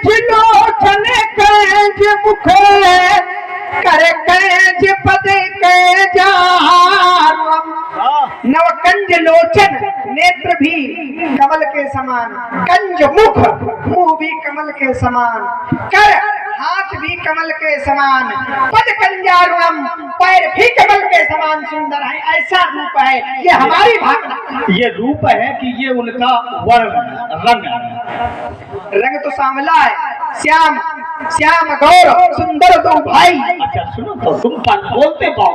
लोचन कैज मुख कर कैज पद कैजार नवकंज लोचन नेत्र भी कमल के समान कंज मुख मुंह भी कमल के समान कर हाथ भी कमल के समान पद कंजारुणम पैर भी कमल के समान सुंदर है। ऐसा रूप है ये हमारी भावना। ये रूप है कि ये उनका वर्ण रंग रंग तो सांवला है श्याम श्याम गौर सुंदर दो भाई। अच्छा सुनो तो तुम बोलते पाओ।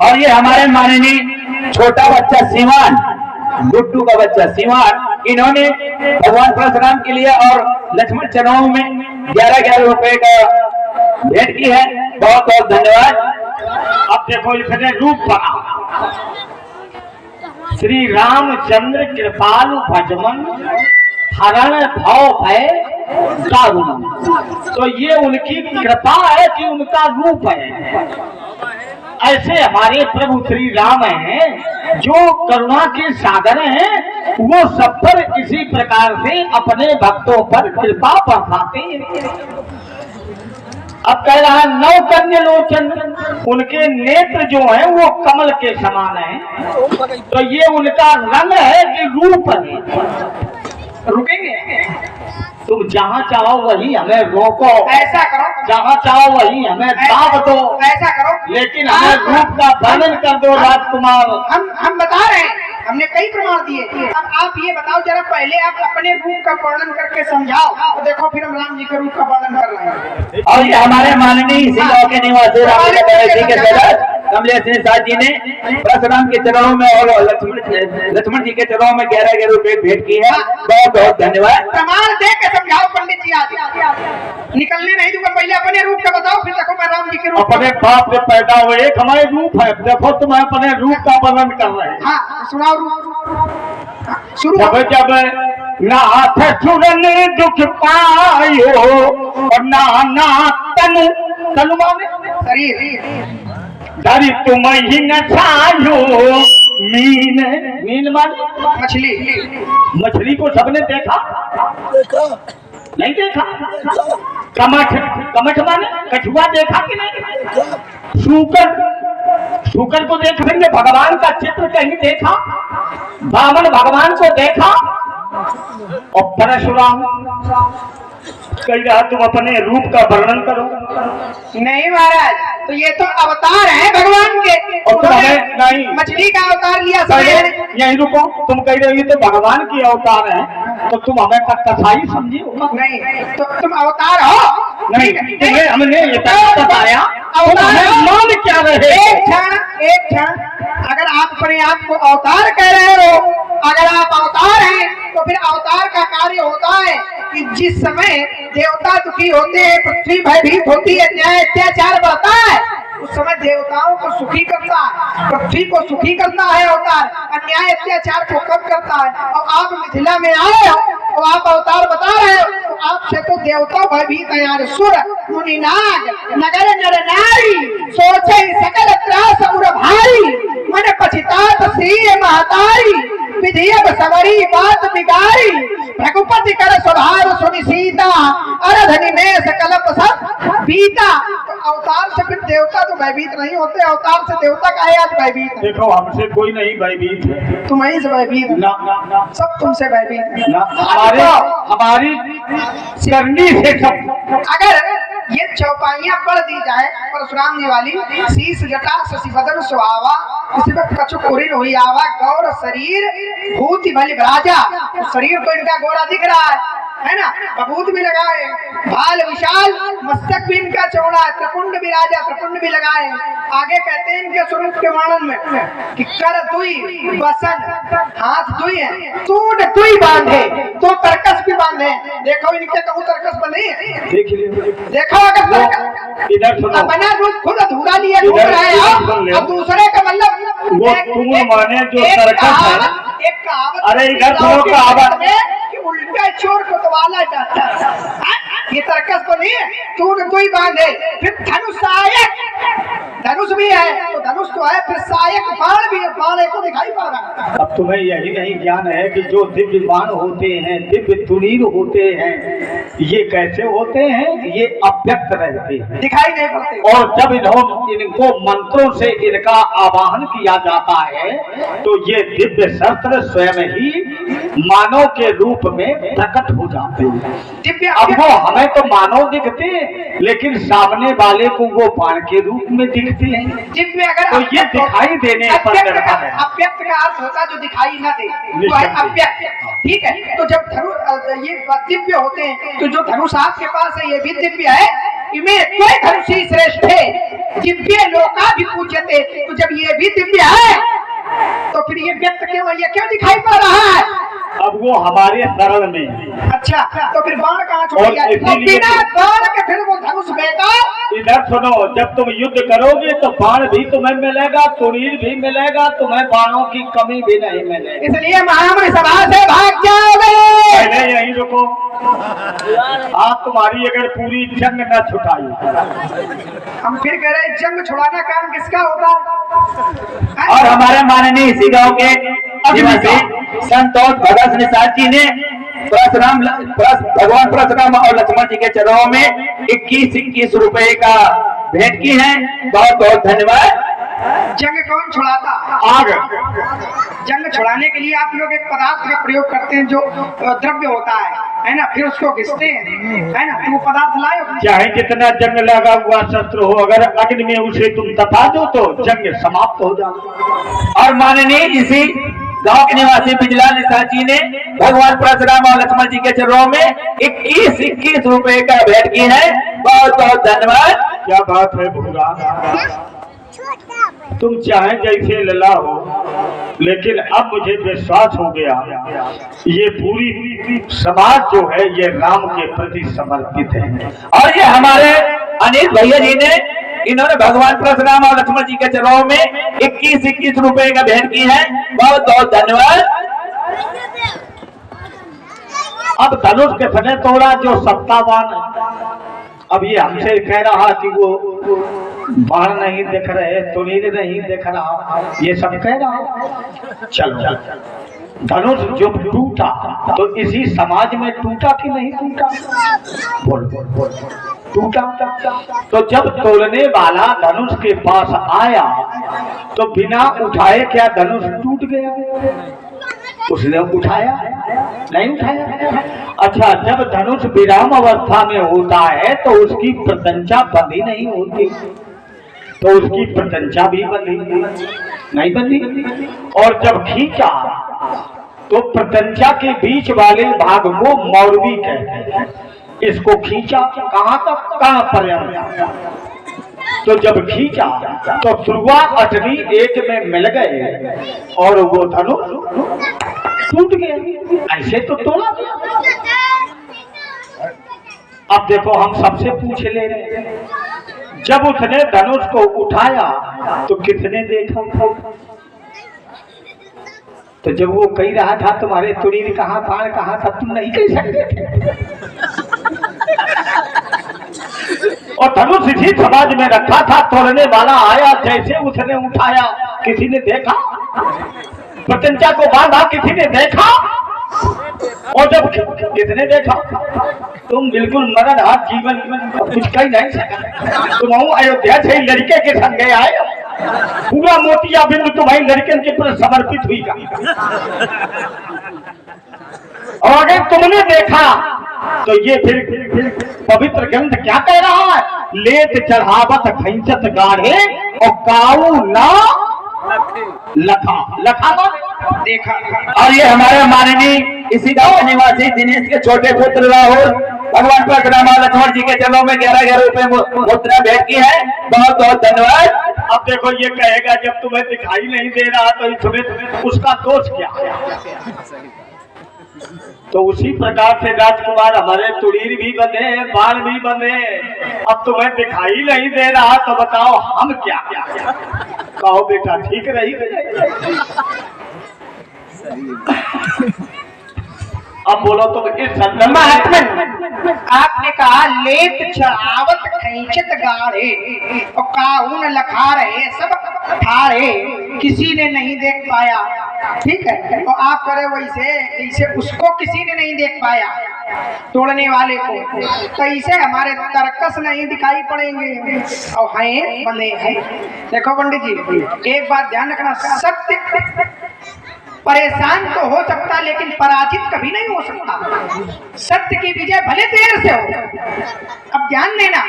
और ये हमारे माननीय छोटा बच्चा सीवान गुड्डू का बच्चा सीवान इन्होंने भगवान परशुराम के लिए और लक्ष्मण चरणों में 11-11 रुपए का भेंट की है। बहुत बहुत धन्यवाद। अब देखो इसने रूप बना श्री रामचंद्र कृपालु भजमन हरण भाव है दारुण। तो ये उनकी कृपा है कि उनका रूप है। ऐसे हमारे प्रभु श्री राम हैं जो करुणा के सागर हैं, वो सब पर इसी प्रकार से अपने भक्तों पर कृपा बरसाते हैं। अब कह रहा नवकन्या लोचन, उनके नेत्र जो हैं वो कमल के समान हैं। तो ये उनका रंग है कि रूप है। रुकेंगे तुम जहाँ चाहो वही हमें रोको, ऐसा करो जहाँ चाहो वही हमें दाब दो, ऐसा करो लेकिन हमें रूप का वर्णन कर दो राजकुमार। हम बता रहे हैं, हमने कई प्रमाण दिए। अब आप ये बताओ जरा, पहले आप अपने रूप का वर्णन करके समझाओ, तो देखो फिर हम राम जी के रूप का वर्णन कर रहे हैं। और ये हमारे माननीय इसी गाँव के निवासी राम के सदस्य कमलेश निषाद जी ने परशुराम के चरणों में और लक्ष्मण जी के चरणों में 11-11 रुपए भेंट की है। बहुत बहुत धन्यवाद। प्रमाण दे के समझाओ पंडित जी। आज निकलने नहीं दूंगा, पहले अपने रूप का बताओ, फिर देखो मैं राम जी के रूप। अपने बाप से पैदा हुए एक हमारे रूप है, देखो तुम अपने रूप का वर्णन कर रहे हैं। हाँ सुनाओ रूप शुरू। जब नाथ सुरन दुख पायो और नाना तनु तनु माने शरीर धरी तुम ही न छायो मीन मीन माने मछली। मछली को सबने देखा नहीं देखा? कमठ कमठ माने कछुआ देखा कि नहीं? शूकर शूकर को देखा? हमने भगवान का चित्र कहीं देखा? बामन भगवान को देखा? और परशुराम कह रहा तुम अपने रूप का वर्णन करो। नहीं महाराज, तो ये तो अवतार है भगवान के। और तुम हमें नहीं मछली का अवतार लिया यही रुको। तुम कह रहे हो तो भगवान की अवतार है, तो तुम हमें कसाई समझी हो? नहीं तो तुम अवतार हो? नहीं, तुम्हें हमने ये बताया मान क्या रहे। एक क्षण, अगर आप अपने आप को अवतार कह रहे हो, अगर आप अवतार हैं तो फिर अवतार का कार्य होता है कि जिस समय देवता दुखी होते हैं, पृथ्वी भयभीत होती है, न्याय अत्याचार बढ़ता है, उस समय देवताओं को सुखी करता है, पृथ्वी को सुखी करता है अवतार, अन्याय अत्याचार को कम करता है। और आप मिथिला में आए हो और आप अवतार बता रहे हो, तो आपसे तो देवता भयभीत है। सुर मुनि नाग नगर नर नारी सोचे सकल त्रास उर भारी, मन पछितात श्री महतारी विधियक सवरी बात बिगारी, रघुपति कर स्वभाव सुनि सीता अरधनि में सकलप सब बीता। तो अवतार से फिर देवता तो भयभीत नहीं होते, अवतार से देवता का है आज भयभीत है। देखो हमसे कोई नहीं भयभीत है, तुम ही से भयभीत ना, ना, ना। सब तुमसे भयभीत है ना। हमारी करनी से सब। अगर ये चौपाइयां पढ़ दी जाए परशुराम जी वाली, शीश जटा शशि बदन सुहावा, इसी पर कछु कुरिन हुई आवा, गौर शरीर भूति भली राजा। तो शरीर तो इनका गोरा दिख रहा है ना? बबूत भी लगाए, भाल विशाल, मस्तक भी इनका चौड़ा है, त्रिपुंड भी राजा, त्रिपुंड भी लगाए। आगे कहते हैं इनके स्वरूप के वर्णन में कि कर दुई बसन, हाथ दुई है, सूंड दुई बांधे, तो तरकस भी बांधे। देखो इनके कहूँ तरकस बने, देखो अगर इधर सुनो, अपना रूप खुद अधूरा लिए ढूंढ रहे हो, अब दूसरे का मतलब वो तुम माने जो तरकस है। एक कहावत, अरे इधर सुनो कहावत कि उल्टा चोर कोतवाला जाता है। ये तरकस तो नहीं है, तू ही बांधे। फिर धनुष सहायक, धनुष भी है तो धनुष तो है, फिर सहायक बाण भी है, बाण को दिखाई पा रहा है। अब तुम्हें यही नहीं ज्ञान है कि जो दिव्य बाण होते हैं, दिव्य तुनीर होते हैं, ये कैसे होते हैं? ये अव्यक्त रहते हैं, दिखाई नहीं पड़ते। और जब इनको मंत्रों से इनका आवाहन किया जाता है तो ये दिव्य शस्त्र स्वयं ही मानव के रूप में प्रकट हो जाते हैं। दिव्य अब वो हमें तो मानव दिखते हैं, लेकिन सामने वाले को वो बाण के रूप में दिखते हैं। दिव्य अगर तो ये दिखाई देने पर निर्भर है। अव्यक्त का अर्थ होता है जो दिखाई न दे, तो है अव्यक्त। ठीक है, तो जब ये दिव्य होते हैं तो जो धनुष आपके पास है ये भी दिव्य है। इमे त्वय धनुषी श्रेष्ठ है, दिव्य लोका भी पूज्यते। तो जब ये भी दिव्य है तो फिर ये व्यक्त क्यों, ये क्यों दिखाई पड़ रहा है? अब वो हमारे शरण में है। अच्छा, तो फिर बाण कहाँ छोड़ दिया? इसीलिए बिना बाण के फिर वो धनुष बेकार। इधर सुनो, जब तुम युद्ध करोगे तो बाण भी तुम्हें मिलेगा, तुनीर भी मिलेगा, तुम्हें बाणों की कमी भी नहीं मिलेगी। इसलिए महामणि सभा से भाग जाओगे। पहले यहीं रुको, आप तुम्हारी अगर पूरी जंग न छुटाई। हम फिर कह रहे जंग छुड़ाना काम किसका होगा? और हमारे माननीय इसी गांव के निवासी संतोष भगत निषाद जी ने भगवान परशुराम और लक्ष्मण जी के चरणों में 21 रुपए का भेंट की है। बहुत बहुत धन्यवाद। जंग कौन छुड़ाता? आग। जंग छुड़ाने के लिए आप लोग एक पदार्थ का प्रयोग करते हैं जो द्रव्य होता है ना, फिर उसको घिसते हैं, है ना, तो वो पदार्थ लाए। चाहे जितना जंग लगा हुआ शस्त्र हो, अगर अग्नि में उसे तुम तपा दो तो जंग समाप्त हो जाती। और माननीय इसी गांव के निवासी बिजलाल निषाद जी ने भगवान परशुराम और लक्ष्मण जी के चरणों में 21 रुपए का भेंट की है। बहुत बहुत धन्यवाद। क्या बात है भूरा, तुम चाहे जैसे लला हो, लेकिन अब मुझे विश्वास हो गया ये पूरी समाज जो है ये राम के प्रति समर्पित है। और ये हमारे अनिल भैया जी ने, इन्होंने भगवान परशुराम और लक्ष्मण जी के चरणों में 21 रुपए का भेंट की है। बहुत बहुत धन्यवाद। अब धनुष के फने तोड़ा जो सत्तावान, अब ये हमसे कह रहा कि वो बाण नहीं दिख रहे, तुनीर नहीं दिख रहा, ये सब कह रहा। चलो, धनुष जो टूटा तो इसी समाज में टूटा कि नहीं टूटा? बोल बोल बोल। टूटा। तो जब तोड़ने वाला धनुष के पास आया तो बिना उठाए क्या धनुष टूट गया? उसने उठाया नहीं? उठाया। अच्छा, जब धनुष विराम अवस्था में होता है तो उसकी प्रत्यंचा बंधी नहीं होती, तो उसकी प्रत्यंचा भी बंधी नहीं बंधी। और जब खींचा तो प्रत्यंचा के बीच वाले भाग को मौरवी कहते हैं। इसको खींचा कहाँ तक? कहाँ पर्यंत। तो जब खींचा तो सुरवा अटनी एक में मिल गए और वो धनुष टूट गया। ऐसे तो तोड़ा गया। अब देखो, हम सबसे पूछ ले रहे हैं, जब उसने धनुष को उठाया तो किसने देखा था? तो जब वो कह रहा था तुम्हारे तुरीर कहाँ, बाण कहाँ था, तुम नहीं कह सकते थे। और धनुष इसी समाज में रखा था, तोड़ने वाला आया, जैसे उसने उठाया किसी ने देखा? प्रत्यंचा को बांधा किसी ने देखा? और जब किसने देखा? तुम बिल्कुल मरण हाथ जीवन कुछ कह नहीं सका। तुम अयोध्या से लड़के के संग आए, पूरा मोतिया बिंदु तुम्हारी लड़कन के प्रति समर्पित हुई का। और अगर तुमने देखा तो ये फिर पवित्र ग्रंथ क्या कह रहा है? लेत चढ़ावत खंचत गाढ़े और काऊ ना लखा। लखा देखा। और ये हमारे माननीय इसी गांव के निवासी दिनेश के छोटे पुत्र राहुल भगवान परशुराम और लक्ष्मण जी के चरणों में 11 रुपए मुद्रा भेंट की है। बहुत बहुत धन्यवाद। अब देखो, ये कहेगा जब तुम्हें दिखाई नहीं दे रहा तो तुम्हें उसका दोष क्या है? तो उसी प्रकार से राजकुमार हमारे तुरीर भी बंधे, बाण भी बंधे। अब तुम्हें दिखाई नहीं दे रहा तो बताओ हम क्या? कहो बेटा, ठीक रही? अब बोलो तो इस संदर्भ महात्मन आपने कहा लेत चढ़ावत खींचत गाढ़े और काहून लखा रहे सब ठाड़े, किसी ने नहीं देख पाया। ठीक है, तो आप करे वैसे ऐसे उसको किसी ने नहीं देख पाया तोड़ने वाले को, तो ऐसे हमारे तरकस नहीं दिखाई पड़ेंगे और हैं बने हैं। देखो पंडित जी एक बात ध्यान रखना, सत्य परेशान तो हो सकता लेकिन पराजित कभी नहीं हो सकता। सत्य की विजय भले देर से हो। अब ध्यान देना,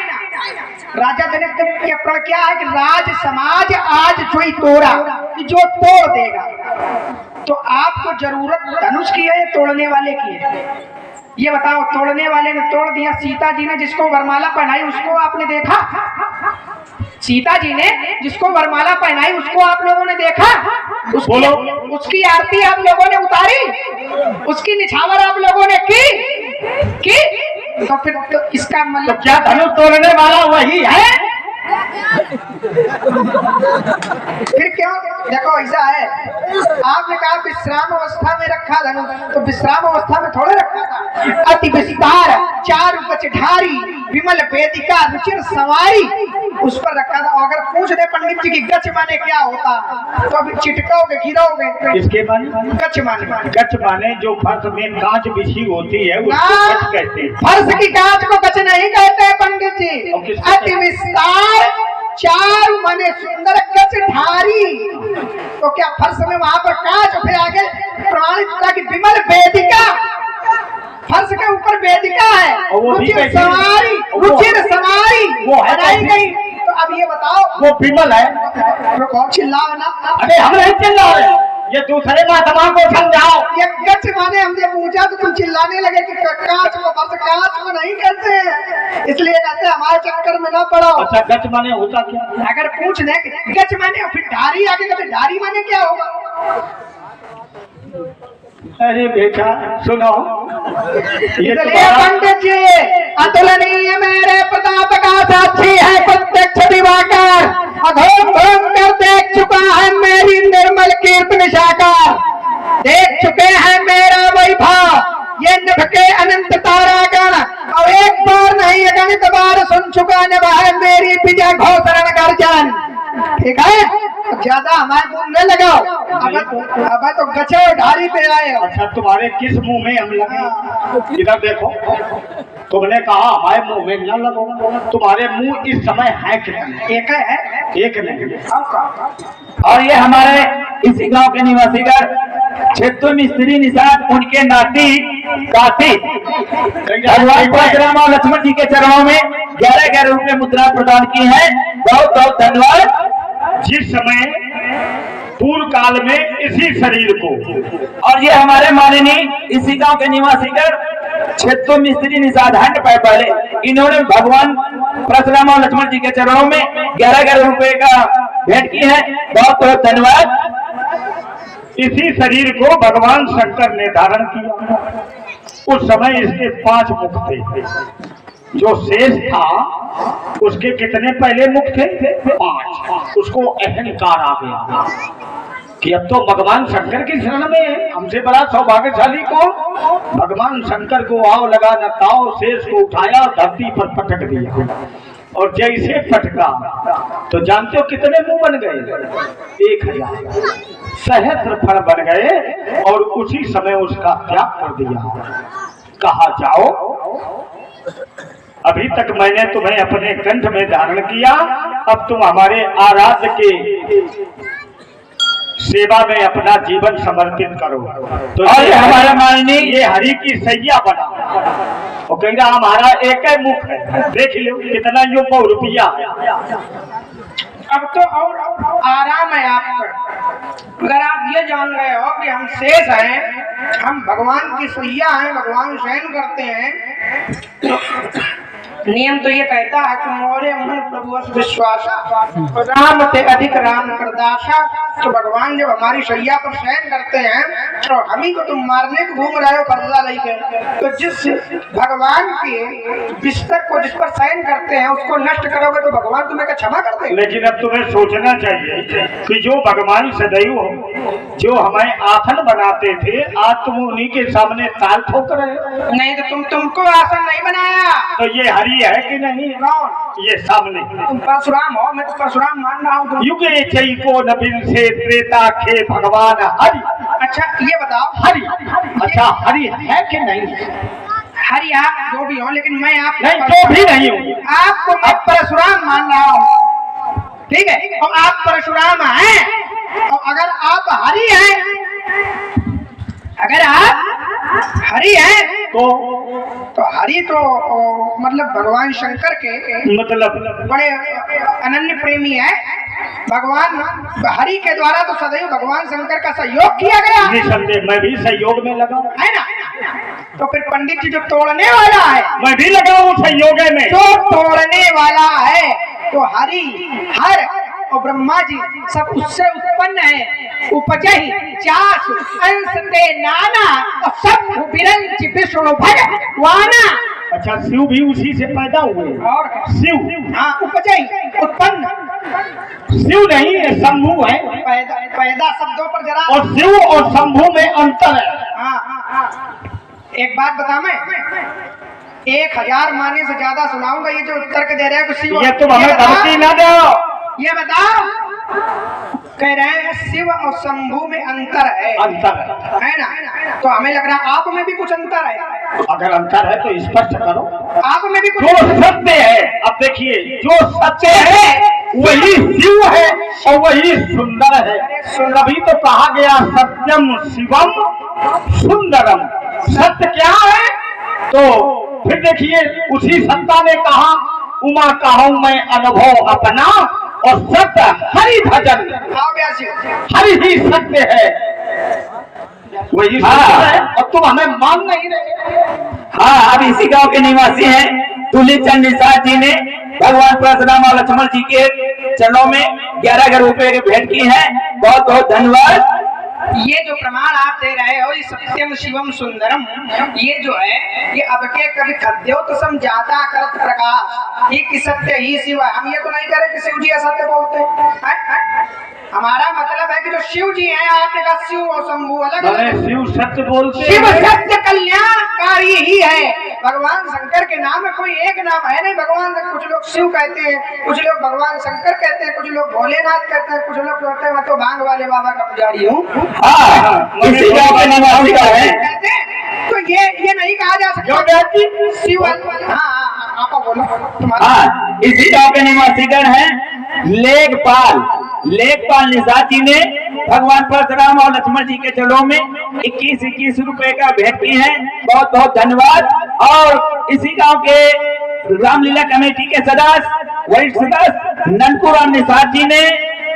राजा जनक के प्रण क्या है कि राज समाज आज जोई तोड़ा कि जो तोड़ देगा। तो आपको जरूरत धनुष की है तोड़ने वाले की है? ये बताओ, तोड़ने वाले ने तोड़ दिया। सीता जी ने जिसको वरमाला पहनाई उसको आपने देखा? सीता जी ने जिसको वरमाला पहनाई उसको आप लोगों ने देखा? उसकी आरती आप लोगों ने उतारी? उसकी निछावर आप लोगों ने की? तो फिर तो इसका मतलब तो क्या धनुष तोड़ने वाला वही है? फिर क्यों? देखो ऐसा है, आपने कहा विश्राम अवस्था में रखा धनुष, तो विश्राम अवस्था में थोड़े रखा था। अति विस्तार चार गचधारी विमल वेदिका रुचिर सवारी उस पर रखा था। अगर पूछ दे पंडित जी की गच माने क्या होता तो अभी चिटकोगे गिरोगे। इसके माने गच माने, गच माने जो फर्श में कांच बिछी होती है उसको गच कहते हैं। फर्श की कांच को गच नहीं कहते हैं पंडित जी। अति विस्तार चार माने सुंदर गचधारी, तो क्या फर्श में वहां पर कांच, फिर आगे प्रमाणित था कि विमल वेदिका, फर्श के ऊपर वेदिका है, रुचिर सवारी, रुचिर सवारी वो बनाई गई। तो अब ये बताओ वो विमल है? तो चिल्लाओ ना। अरे हम नहीं चिल्ला रहे, ये दूसरे महात्मा को समझाओ। ये गच माने हमने पूछा तो तुम चिल्लाने लगे कि कांच को, बस कांच को नहीं कहते हैं, इसलिए कहते हैं हमारे चक्कर में ना पड़ो। अच्छा गच माने होता क्या? अगर पूछ दे गच माने फिर ढारी आगे कहते ढारी माने क्या होगा? अरे बेटा सुनो, ये पंडित जी अतुलनीय मेरे प्रताप का साक्षी है प्रत्यक्ष दिवाकर, अधोम घूम कर देख चुका है मेरी निर्मल कीर्ति निशाकर, देख चुके हैं मेरा वैभव ये नभ के अनंत तारागण, और एक बार नहीं अगणित बार सुन चुका नभ है मेरी विजय घोषण गर्जन। ठीक है, ज्यादा हमारे मुंह में लगाओ। अब तो गचे ढारी पे आए हो। अच्छा तुम्हारे किस मुंह में हम लगे? इधर देखो, तुमने कहा हमारे मुंह में न लगो, तुम्हारे मुंह इस समय है कितने? एक है, एक नहीं। और ये हमारे इसी गांव के निवासी घर क्षेत्र मिस्त्री निषाद उनके नाती काशी भगवान परशुराम और लक्ष्मण जी के चरणों में 11,11 रुपए मुद्रा प्रदान की है। बहुत बहुत धन्यवाद। जिस समय पूर्व काल में इसी शरीर को, और ये हमारे माननीय इसी गांव के निवासी कर क्षेत्र मिस्त्री निषाद हंड पाए पहले इन्होंने भगवान परशुराम और लक्ष्मण जी के चरणों में 11,11 रुपए का भेंट की है। बहुत बहुत धन्यवाद। इसी शरीर को भगवान शंकर ने धारण किया। उस समय इसके 5 मुख थे, जो शेष था उसके कितने पहले मुख थे? 5। उसको अहंकार आ गया कि अब तो भगवान शंकर की शरण में है, हमसे बड़ा सौभाग्यशाली कौन? भगवान शंकर को आओ लगा न ताओ, शेष को उठाया धरती पर पटक दिया, और जैसे पटका तो जानते हो कितने मुंह बन गए? 1000 सहस्त्र फल बन गए, और उसी समय उसका त्याग कर दिया। कहा जाओ, अभी तक मैंने तुम्हें अपने कंठ में धारण किया, अब तुम हमारे आराध्य के सेवा में अपना जीवन समर्पित करो। तो और ये हमारा माननीय ये हरि की सैया बना, और कह रहा हमारा एक ही मुख है, देख लो कितना यो बहुरूपिया है। अब तो और आराम है आपको। अगर आप ये जान गए हो कि हम शेष हैं, हम भगवान की सैया हैं, भगवान शयन करते हैं, तो नियम तो ये कहता है कि मोरे मन प्रभु विश्वासा, राम ते अधिक राम करदासा, तो भगवान जब हमारी शैया पर शयन करते हैं तो हम ही को तुम मारने को घूम रहे हो पर्दा लेके। तो जिस भगवान के बिस्तर को जिस पर शयन करते हैं उसको नष्ट करोगे तो भगवान तुम्हें क्या क्षमा कर देंगे? लेकिन अब तुम्हें सोचना चाहिए कि जो भगवान सदैव जो हमें आसन बनाते थे, आज तुम उन्हीं के सामने ताल ठोक रहे हो। नहीं तो तुमको आसन नहीं बनाया तो ये हरि है कि नहीं? कौन? ये सामने तुम परशुराम हो, मैं तो परशुराम मान रहा हूँ। युगे चैको नबिन से त्रेता खे भगवान हरि। अच्छा ये बताओ हरि, अच्छा हरि है कि नहीं? हरि आप जो भी हो, लेकिन मैं आप नहीं तो भी नहीं हूँ। आपको मैं परशुराम मान रहा हूँ, ठीक है? और आप परशुराम हैं और अगर आप हरि हैं, अगर आप हरि हैं तो हरि तो मतलब भगवान शंकर के मतलब बड़े अनन्य प्रेमी है। भगवान हरि के द्वारा तो सदैव भगवान शंकर का सहयोग किया गया, निसंदेह मैं भी सहयोग में लगा है ना? तो फिर पंडित जी जो तोड़ने वाला है, मैं भी लगा हूँ सहयोग में। जो तोड़ने वाला है तो हरि हर और ब्रह्मा जी सब उससे उत्पन्न है। उपजहि चास अंश ते नाना और सब विरंच विष्णु भगवाना। अच्छा शिव भी उसी से पैदा हुए? और शिव, हाँ उपजहि उत्पन्न, शिव नहीं है शंभु है। पैदा शब्दों पर जरा, और शिव और शंभु में अंतर है। हाँ। एक बात बता, मैं 1000 माने से ज्यादा सुनाऊंगा ये जो तर्क दे रहे हैं शिव। ये तुम हमें धमकी ना दो। ये बताओ, कह रहे हैं शिव और शंभु में अंतर है। अंतर है ना? तो हमें लग रहा है आप में भी कुछ अंतर है। अगर अंतर है तो स्पष्ट करो। आप में भी कुछ जो सत्य है, अब देखिए जो सत्य है वही शिव है और वही सुंदर है। तभी तो कहा गया सत्यम शिवम सुंदरम। सत्य क्या है? तो फिर देखिए उसी सत्ता ने कहा उमा कहूँ मैं अनुभव अपना, और सत्य हरि भजन, हरि ही सत्य है, वही सत्य है। और तुम हमें मान नहीं रहे। हाँ, अब इसी गांव के निवासी हैं तुलीचंद निषाद जी ने भगवान परशुराम और लक्ष्मण जी के चरणों में 11,000 रुपए की भेंट की है। बहुत बहुत धन्यवाद। ये जो प्रमाण आप दे रहे हो, ये सत्यम शिवम सुंदरम, ये जो है ये अब के कभी खद्यो तो समझाता करत प्रकाश, ये कि सत्य ही शिव है। हम ये तो नहीं करे कि शिव जी असत्य बोलते हैं। हमारा मतलब है कि जो शिव जी हैं, आपने कहा शिव और शंभु अलग अलग। शिव सत्य बोलते, शिव सत्य कल्याणकारी ही है। भगवान शंकर के नाम में कोई एक नाम है नहीं। भगवान कुछ लोग शिव कहते हैं, कुछ लोग भगवान शंकर कहते हैं, कुछ लोग भोलेनाथ कहते हैं, कुछ लोग कहते हैं मैं तो भांग वाले बाबा का पुजारी हूँ। इसी गांव के निवासी का है। तो ये नहीं कहा जा सकता शिव। हाँ आपका बोलो तुम्हारा। हाँ, इसी गांव के निवासीगण हैं लेखपाल निषाद जी ने भगवान परशुराम और लक्ष्मण जी के चरणों में 21 रुपए का भेंट की है। बहुत बहुत धन्यवाद। और इसी गांव के रामलीला कमेटी के सदस्य वरिष्ठ सदस्य ननकू राम निषाद जी ने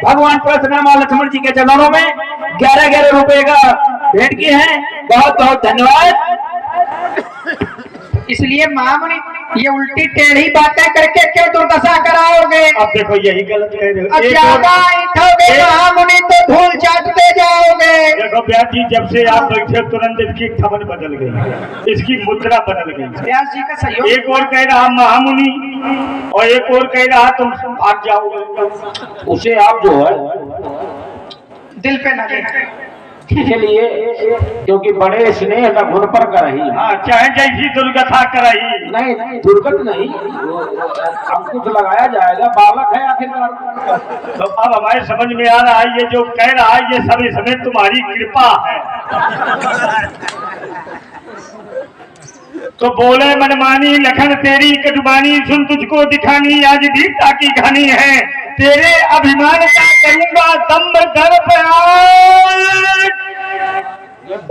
भगवान परशुराम और लक्ष्मण जी के चरणों में 11,000 रुपए का भेंट की है। बहुत बहुत धन्यवाद। इसलिए महामुनि ये उल्टी टेढ़ी बातें करके क्यों दुर्दशा कराओगे? अब देखो यही गलत कह रहे हो। ज्यादा इठोगे महामुनि तो धूल चाटते जाओगे। देखो व्यास जी जब से आप बैठे तुरंत इसकी थमन बदल गई, इसकी मुद्रा बदल गई। व्यास जी का सहयोग। एक और कह रहा महामुनि और एक और कह रहा तुम भाग जाओगे। उसे आप जो है दिल पे लगे के लिए, क्योंकि बड़े स्नेह न घुन पर करही। हाँ, चाहे जैसी दुर्गथा कराई। नहीं दुर्गत नहीं, हम कुछ लगाया जाएगा, बालक है आखिरकार। तो अब हमारे समझ में आ रहा है ये जो कह रहा है ये सब इसमें तुम्हारी कृपा है। तो बोले मनमानी लखन तेरी कटुबानी, सुन तुझको दिखानी आज वीरता की कहानी है। तेरे अभिमान का करूंगा दम्भ दर्प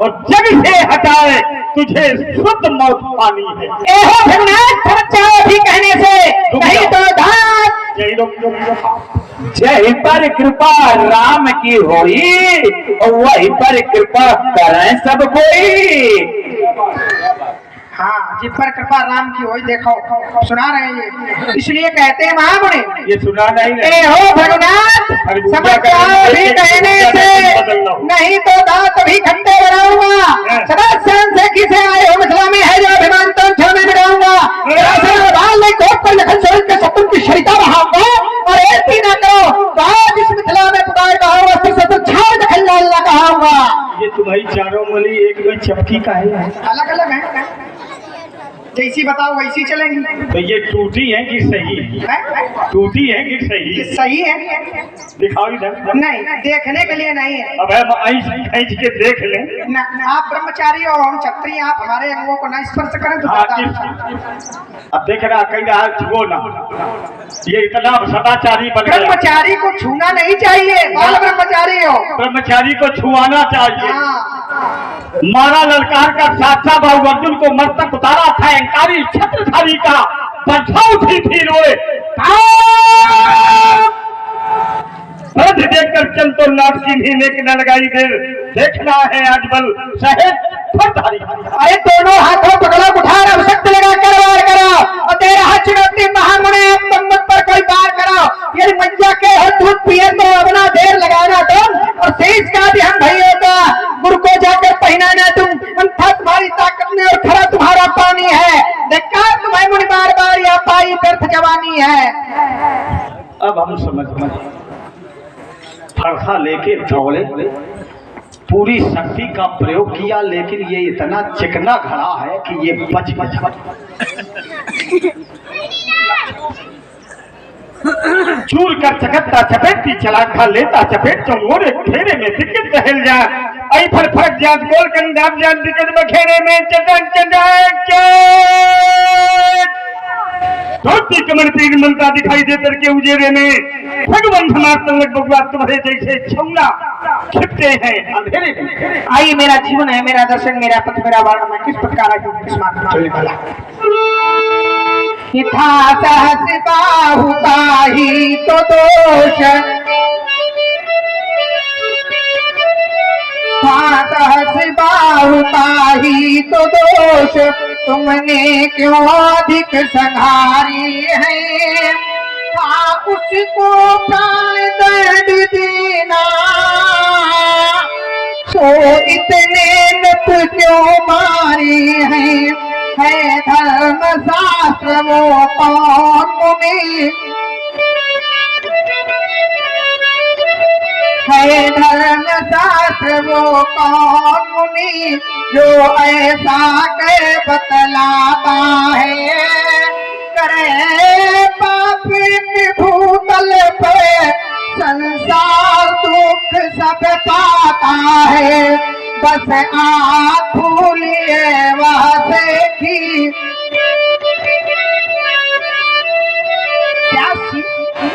और जग से हटाए तुझे शुद्ध मौत पानी है। भी कहने से नहीं तो जय पर कृपा राम की होई और वही पर कृपा करें सब कोई। हाँ, जिस पर कृपा राम की हो देखो सुना रहे हैं ये, इसलिए कहते हैं महामुनि ये सुना नहीं ए हो भगवान समझ जाओ भी कहने से, नहीं तो दांत भी खट्टे बनाऊंगा। सदा शरण से किसे आए हो मिथिला में है जो अभिमान तो छो में मिटाऊंगा। कोट पर लखन सोच के सपुन की शरिता बहाऊंगा और ऐसी ना करो तो आज इस मिथिला में पुकार कहाऊंगा, फिर से तो छाड़ दखल डालना कहाऊंगा। ये तुम्हारी चारों बोली एक में चपकी का है, अलग अलग है, जैसी बताओ वैसी चलेंगी। तो ये टूटी है कि सही है? टूटी है कि सही ये है? सही है? दिखाओ इधर। नहीं, देखने के लिए नहीं है। अब हम खींच के देख लें। ना, आप ब्रह्मचारी हो, हम क्षत्रिय, आप हमारे अंगों को न स्पर्श करें तो हाँ, बता। अब देख रहा कहीं रहा छुओ ना, ये इतना सदाचारी बन गया। ब्रह्मचारी को छूना नहीं चाहिए, बाल ब्रह्मचारी हो। ब्रह्मचारी को छुआना चाहिए। हाँ, मारा ललकार का साक्षा बाबू अर्जुन को मस्तक उतारा था, अंकारी छत्रधारी का बरछा उठी थी रोए। रथ देखकर चल तो लाट की भीने की न लगाई देर, देखना है आज बल सहेज फरधारी। अरे दोनों हाथों पकड़ो, उठाओ, अब शक्ति लगा कर वार करो और तेरा हाथ चुनौती महामुनि अब तुम मुझ पर कोई वार करो। यदि मैया के हो दूध पिए तो अपना देर लगाना तुम, और शेष का भी हम भाइयों का गुरु को जाकर पहनाना तुम। अंथा तुम्हारी ताकत में और खरा तुम्हारा पानी है, देखा तुम्हें मुनि बार बार या पाई व्यर्थ जवानी है। अब हम समझ फरसा लेके दौड़े, पूरी शक्ति का प्रयोग किया, लेकिन ये इतना चिकना घड़ा है कि ये बच गया। चूर कर चकत्ता चपेटती चला खा लेता चपेट जो मोरे घेरे में दिक्कत टहल जा आई फर फरक जात गोल कंदाब जात दिक्कत बखेरे में चटक चटक धोती कमर पीर मनता दिखाई दे करके उजेरे में भगवान हमार तंग बगुआ तुम्हारे जैसे छौना खिपते हैं अंधेरे में। आई मेरा जीवन है, मेरा दर्शन, मेरा पथ, मेरा वर्ण, मैं किस प्रकार किस मार्ग में चलने वाला। यथा सहस बाहु ताहि तो दोष, सहस बाहु ताहि तो दोष, तुमने क्यों अधिक संहारी है। उसको प्राण दर्द देना, सो इतने नत क्यों मारी है धर्म शास्त्र वो कौन मुनि, है धर्म शास्त्र वो कौन मुनि, जो ऐसा कह बतलाता है। करे पाप के भूतल पे संसार दुख सब पाता है, बस आँख भूलिए वह देखी।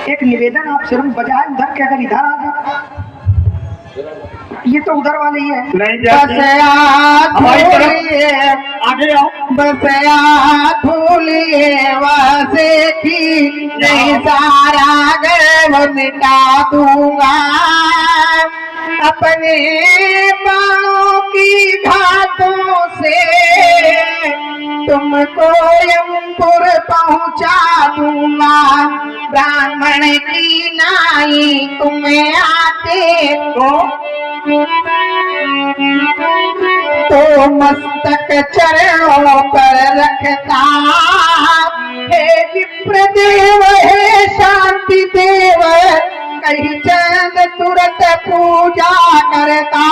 एक निवेदन आपसे हम बजाय उधर के अगर इधर आ जाए, ये तो उधर वाली है। नहीं बस हमारी तरफ भूलिए, आगे आओ। बस भूलिए वैसे की, नहीं सारा गर्व मिटा दूंगा। अपने बाणों की घातों से तुमको यमपुर पहुंचा दूंगा। ब्राह्मण की नाई तुम्हें आते तो मस्तक चरणों पर रखता। हे विप्र देव, हे शांति देव, कहीं चंद तुरंत पूजा करता।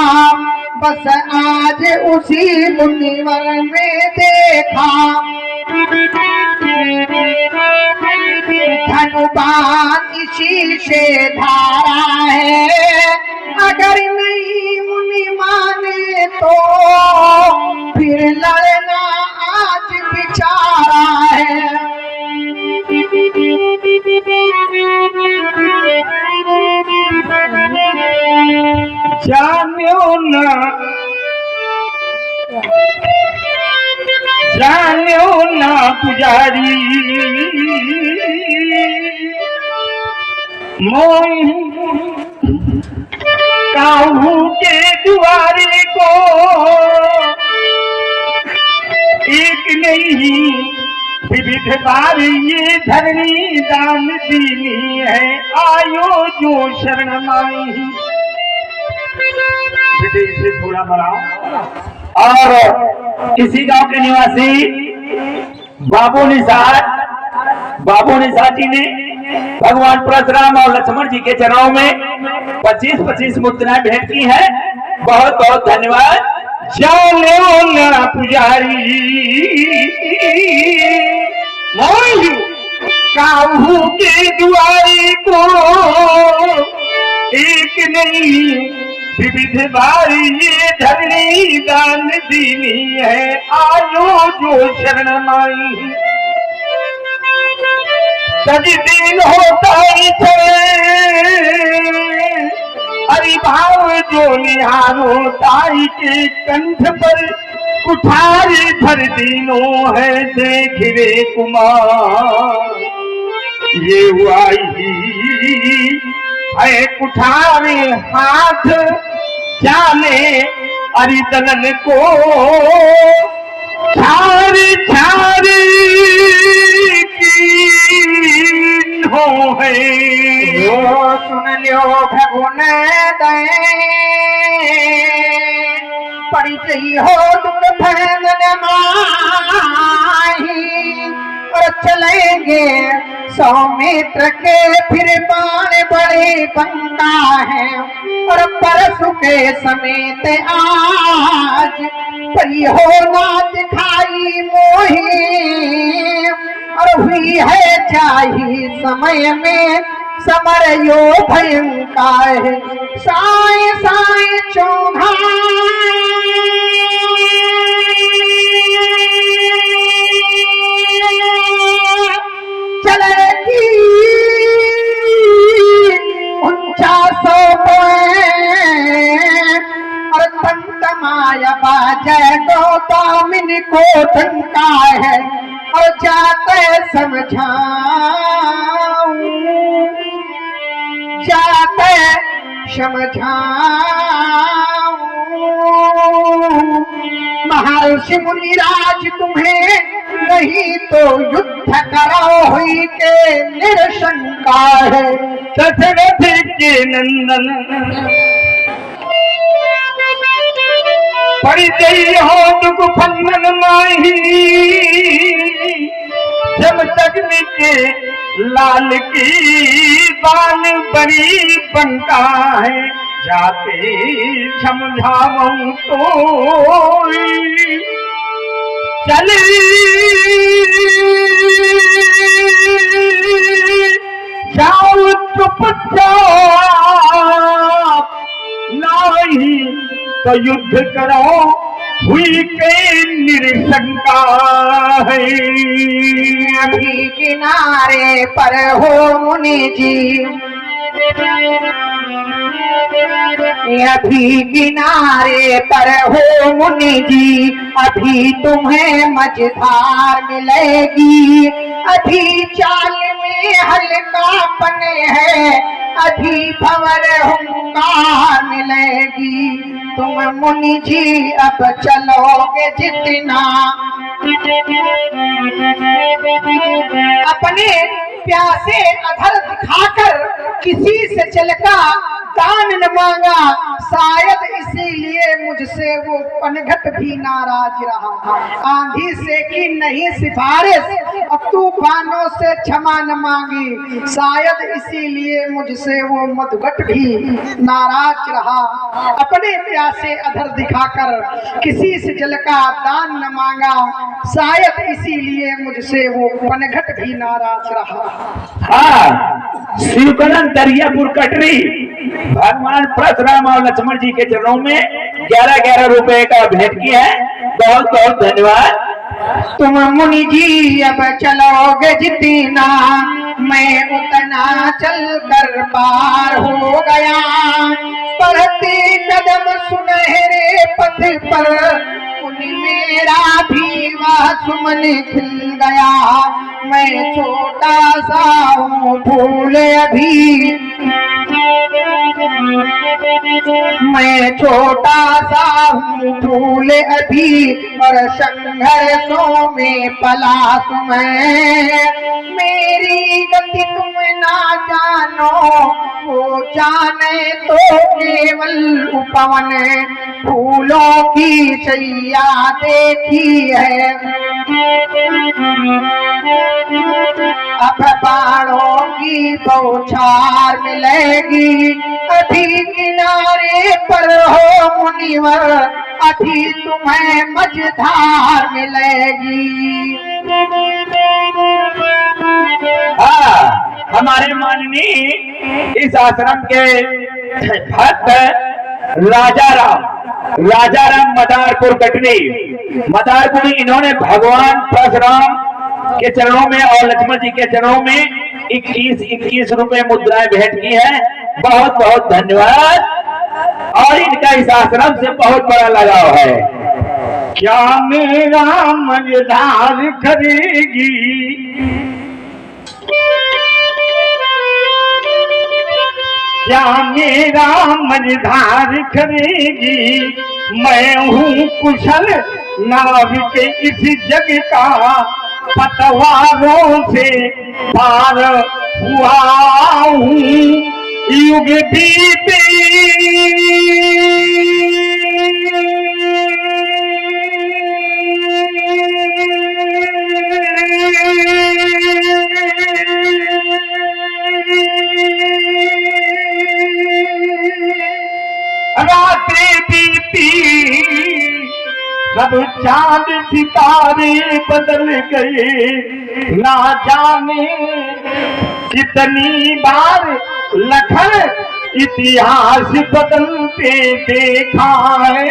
बस आज उसी मुनिवर में देखा, धनुबान इसी से धारा है। अगर नहीं मुनि माने तो फिर लड़ना आज बिचारा है। जान्यो ना पुजारी मोह काहू के दुआरे को, एक एक नहीं विविध बार ये धरणी दान दीनी है, आयो जो शरण माई। बेटे इसे थोड़ा बढ़ाओ। और इसी गांव के निवासी बाबू निषाद जी ने भगवान परशुराम और लक्ष्मण जी के चरणों में 25-25 मुद्राएं भेंट की है। बहुत बहुत धन्यवाद। जानो ना पुजारी मोही काहू के दुआरी को, एक नहीं विविध बारी ये धरणी दान दीनी है, आयो जो शरण माई। सभी दिन होता ही हरि भाव जो निहारो, ताई के कंठ पर कुठारी भर दीनों है, देख रे कुमार ये आई है कुठारे हाथ, जाने अरिदलन को छारी छारी की हो है। सुन लियो भगुन दे पड़ी चही हो दुख भंजन माही, और चलेंगे सौमित्र के फिर बाण बड़े बनता है, और परसु के समेत आज परी हो ना दिखाई मोही, और हुई है चाही समय में समर यो भयंकर, साए साए चौघा चलेगी 49 और तंतमाया बाजय गौतमिन को ठनका है, और जाते समझाऊं जाते समझाऊं, महर्षि मुनिराज तुम्हें नहीं तो युद्ध करो हुई के निरशंका है। दशरथ के नंदन पड़ी गई हो दुख फंदन माही, जब तक के लाल की बाल बड़ी बनता है, जाते समझाऊं तो चली जाओ चुपचाप, नहीं तो युद्ध करो हुई के निरशंका है। अभी किनारे पर हो मुनि जी, अभी किनारे पर हो मुनि जी, अभी तुम्हें मझधार मिलेगी, अभी चाल में हल्कापन है, अभी भंवर हुंकार मिलेगी। तुम मुनि जी अब चलोगे जितना, अपने प्यासे अधर दिखाकर किसी से चलका दान न मांगा, शायद इसीलिए मुझसे वो पनघट भी नाराज रहा। आंधी से की नहीं सिफारिश, अब तूफानों से क्षमा न मांगी, शायद इसीलिए मुझसे वो मधुघट भी नाराज रहा। अपने प्यासे अधर दिखाकर किसी से जल का दान न मांगा, शायद इसीलिए मुझसे वो पनघट भी नाराज रहा। हाँ, शिवकलन दरियापुर कटरी भगवान परशुराम और लक्ष्मण जी के चरणों में 11-11 रुपए का भेंट किया है। बहुत बहुत धन्यवाद। तुम मुनि जी अब चलोगे जितना, मैं उतना चल कर पार हो गया, बढ़ते कदम सुनहरे पथ पर उन मेरा भी वह सुमन खिल गया। मैं छोटा सा हूँ फूल अभी मैं छोटा सा हूँ फूल अभी और संघर्षों में पलाश मैं, मेरी गति तुम ना जानो, वो जाने तो केवल उपवन फूलों की सैया देखी है। अब बाणों की बौछार मिलेगी, अभी किनारे पर हो मुनिवर, अभी तुम्हें मझधार मिलेगी। हमारे माननीय इस आश्रम के भक्त राजा राम मदारपुर कटनी, इन्होंने भगवान परशुराम के चरणों में और लक्ष्मण जी के चरणों में 21 रुपए मुद्राएं भेंट की है। बहुत बहुत धन्यवाद। और इनका इस आश्रम से बहुत बड़ा लगाव है। क्या मेरा मझधार करेगी, क्या मेरा मझधार करेगी, मैं हूँ कुशल नाविक इस जग का, पतवारों से पार हुआ हूँ युग बीते। रातें बीती सब चांद सितारे बदल गए, ना जाने कितनी बार लखन इतिहास बदलते देखा है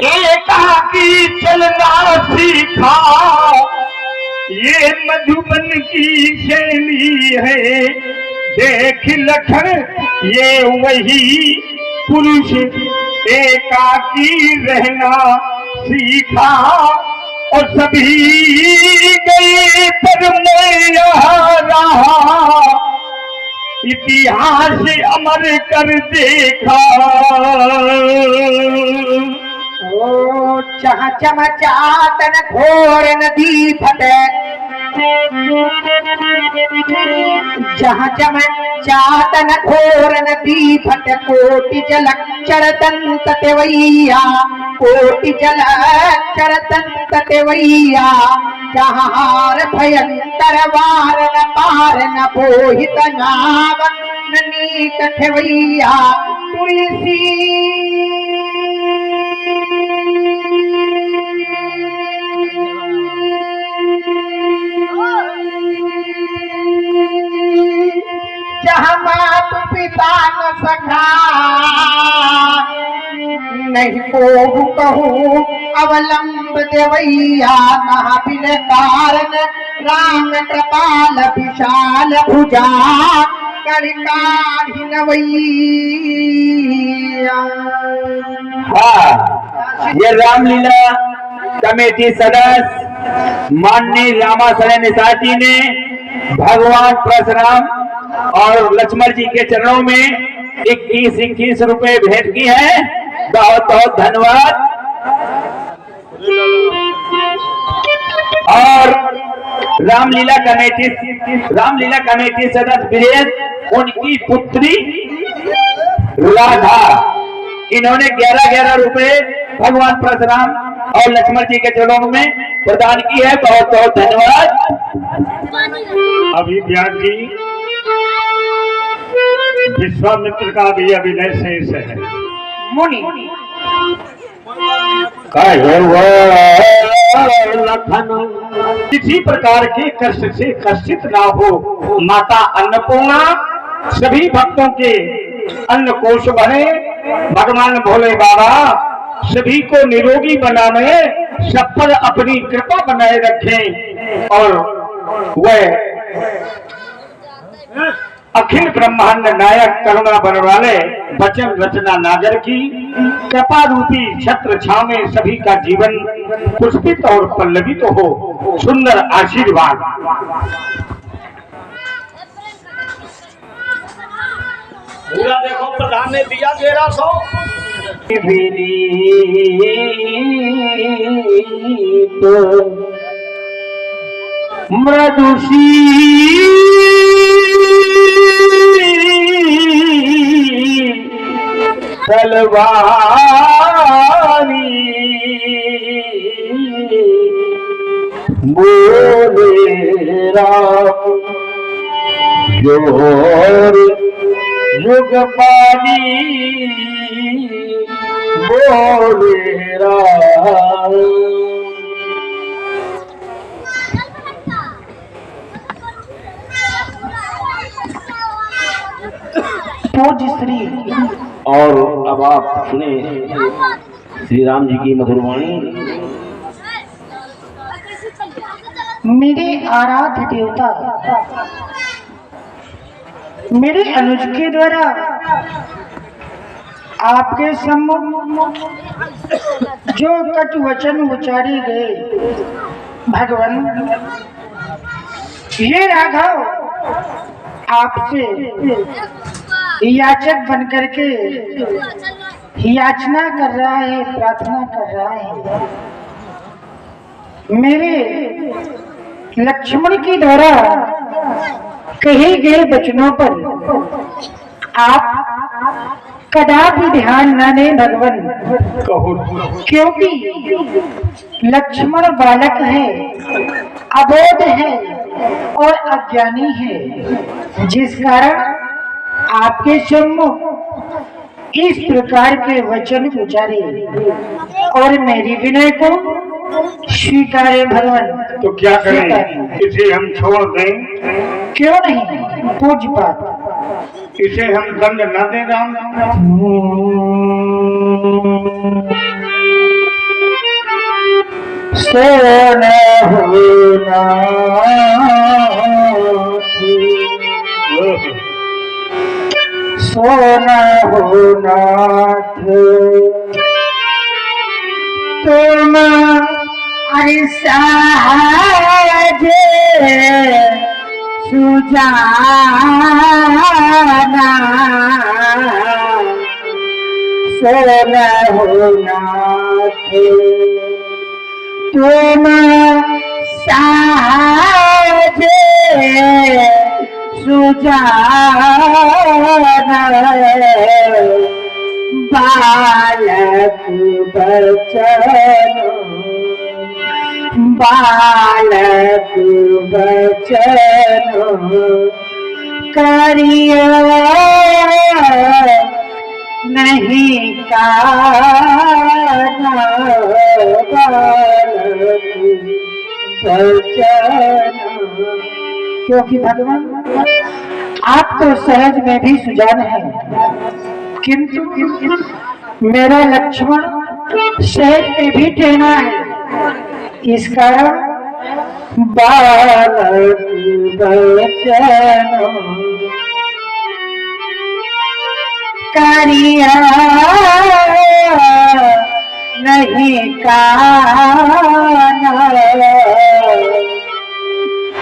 एकाकी चलना सीखा, ये मधुबन की शैली है। देख लखन ये वही पुरुष एकाकी रहना सीखा, और सभी गए पर मैं यहाँ रहा, इतिहास अमर कर देखा। ओ चम चातन घोर नदी फटे, जहाँ चम चातन घोर नदी फट, कोटि जलक्षर दंत तेवैया, कोटि जलक्षर दंत तेवैया, जहाँ हार भयंकर वार न पार न बोहित नाव न नीक ठेवैया। तुलसी जहाँ मात पिता न सखा, नहीं को कहूँ अवलंब देवैया, कहा बिन कारण राम कृपाल विशाल भुजा, करकाढ़ ये रामलीला कमेटी सदस्य माननीय रामाशय निषाद जी ने भगवान परशुराम और लक्ष्मण जी के चरणों में 21 रुपए भेंट की है। बहुत बहुत धन्यवाद। और रामलीला कमेटी सदस्य वीरेंद्र, उनकी पुत्री राधा, इन्होंने 11 रुपए भगवान परशुराम और लक्ष्मण जी के चरणों में प्रदान की है। बहुत बहुत धन्यवाद। अभी व्यास जी विश्वामित्र का भी अभिनय शेष है। मुनि किसी प्रकार के कष्ट से कष्टित ना हो। माता अन्नपूर्णा सभी भक्तों के अन्न कोश भरे। भगवान भोले बाबा सभी को निरोगी बनाने, सब पर अपनी कृपा बनाए रखें और वह अखिल ब्रह्मांड नायक करुणा बन वाले वचन रचना नागर की कृपा रूपी छत्र छाव में सभी का जीवन पुष्पित और पल्लवित हो। सुंदर आशीर्वाद। पूरा देखो प्रधान ने दिया 1300 मृदुषी तलवारी बोले राम जोर युग पानी बोले राम। श्री और अब आप सुने श्री राम जी की मधुर वाणी। मेरे आराध्य देवता मेरे अनुज के द्वारा आपके सम्मुख जो कटु वचन उच्चारे गए, भगवान ये राघव आपसे याचक बनकर के याचना कर रहा है, प्रार्थना कर रहा है। मेरे लक्ष्मण के द्वारा कहे गए वचनों पर आप कदापि ध्यान न दें भगवान, क्योंकि लक्ष्मण बालक है, अबोध है और अज्ञानी है, जिस कारण आपके सम्मुख इस प्रकार के वचन उच्चारे और मेरी विनय को स्वीकारे भगवान। तो क्या करें, इसे हम छोड़ दें? क्यों नहीं पूज्यपात, इसे हम दंड न दें राम? सोना होना सोना हो नाथ तुम साज सुजाना, सोना हो नाथ तुम साज सुजाना, बालक बचन बालक बचन करियो नहीं काना, बालक बचन। क्योंकि भगवान आप तो सहज में भी सुजान है, किंतु मेरा लक्ष्मण सहज में भी टेढ़ा है, इस कारण बालक बचन करिया नहीं काना।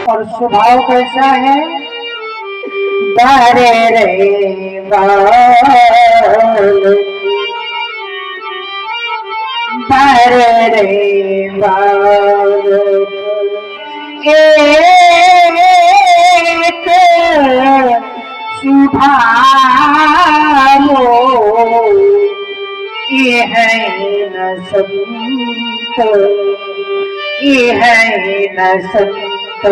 और स्वभाव कैसा है, बारे रे बाल बारे रे बाल एक सुभावो ये है न संत ये है न संत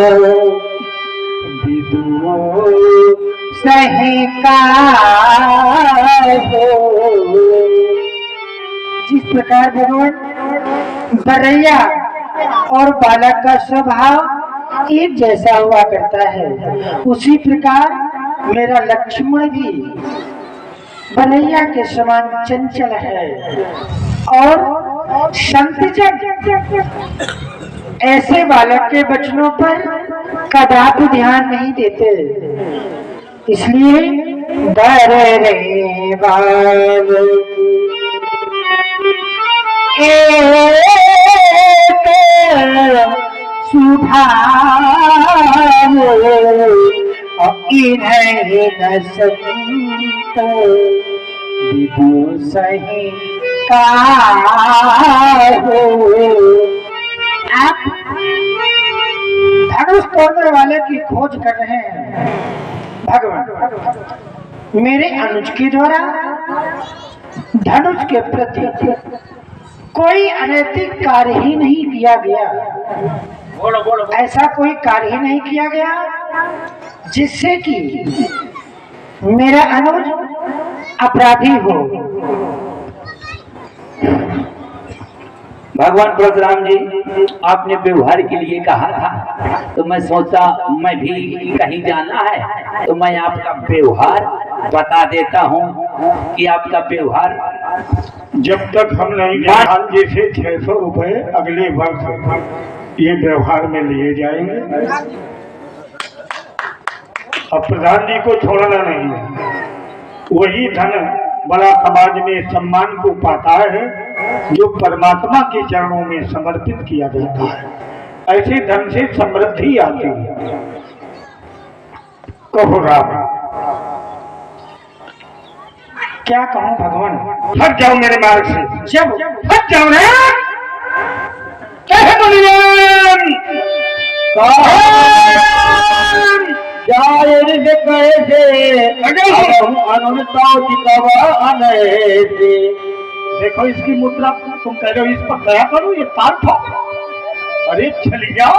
विदुओ सहकार हो। जिस प्रकार भगवान बरैया और बालक का स्वभाव एक जैसा हुआ करता है, उसी प्रकार मेरा लक्ष्मण भी बरैया के समान चंचल है। और संतजन ऐसे बालक के वचनों पर कदापि ध्यान नहीं देते। इसलिए डर रे बाल एक सुधार इन्हें न संत विभु सही का आप धनुष तोड़ने वाले की खोज कर रहे हैं भगवान। मेरे अनुज के द्वारा धनुष के प्रति कोई अनैतिक कार्य ही नहीं किया गया। ऐसा कोई कार्य ही नहीं किया गया जिससे कि मेरा अनुज अपराधी हो। भगवान परशुराम जी, आपने व्यवहार के लिए कहा था, तो मैं सोचा मैं भी कहीं जाना है तो मैं आपका व्यवहार बता देता हूँ कि आपका व्यवहार जब तक हम नहीं जान जैसे 600 रुपए अगले वर्ष ये व्यवहार में लिए जाएंगे। अब प्रधान जी को छोड़ना नहीं है, वही धन बड़ा समाज में सम्मान को पाता है जो परमात्मा के चरणों में समर्पित किया जाता है। ऐसे धन से समृद्धि आती है। कहो राम। क्या कहूँ भगवान? हट जाओ मेरे मार्ग से। जब हट जाओ ना। क्या है बोलिए? देखो इसकी मुद्रा, तुम कह रहे हो इस पर दया करो, ये पार ठोक। अरे चली जाओ।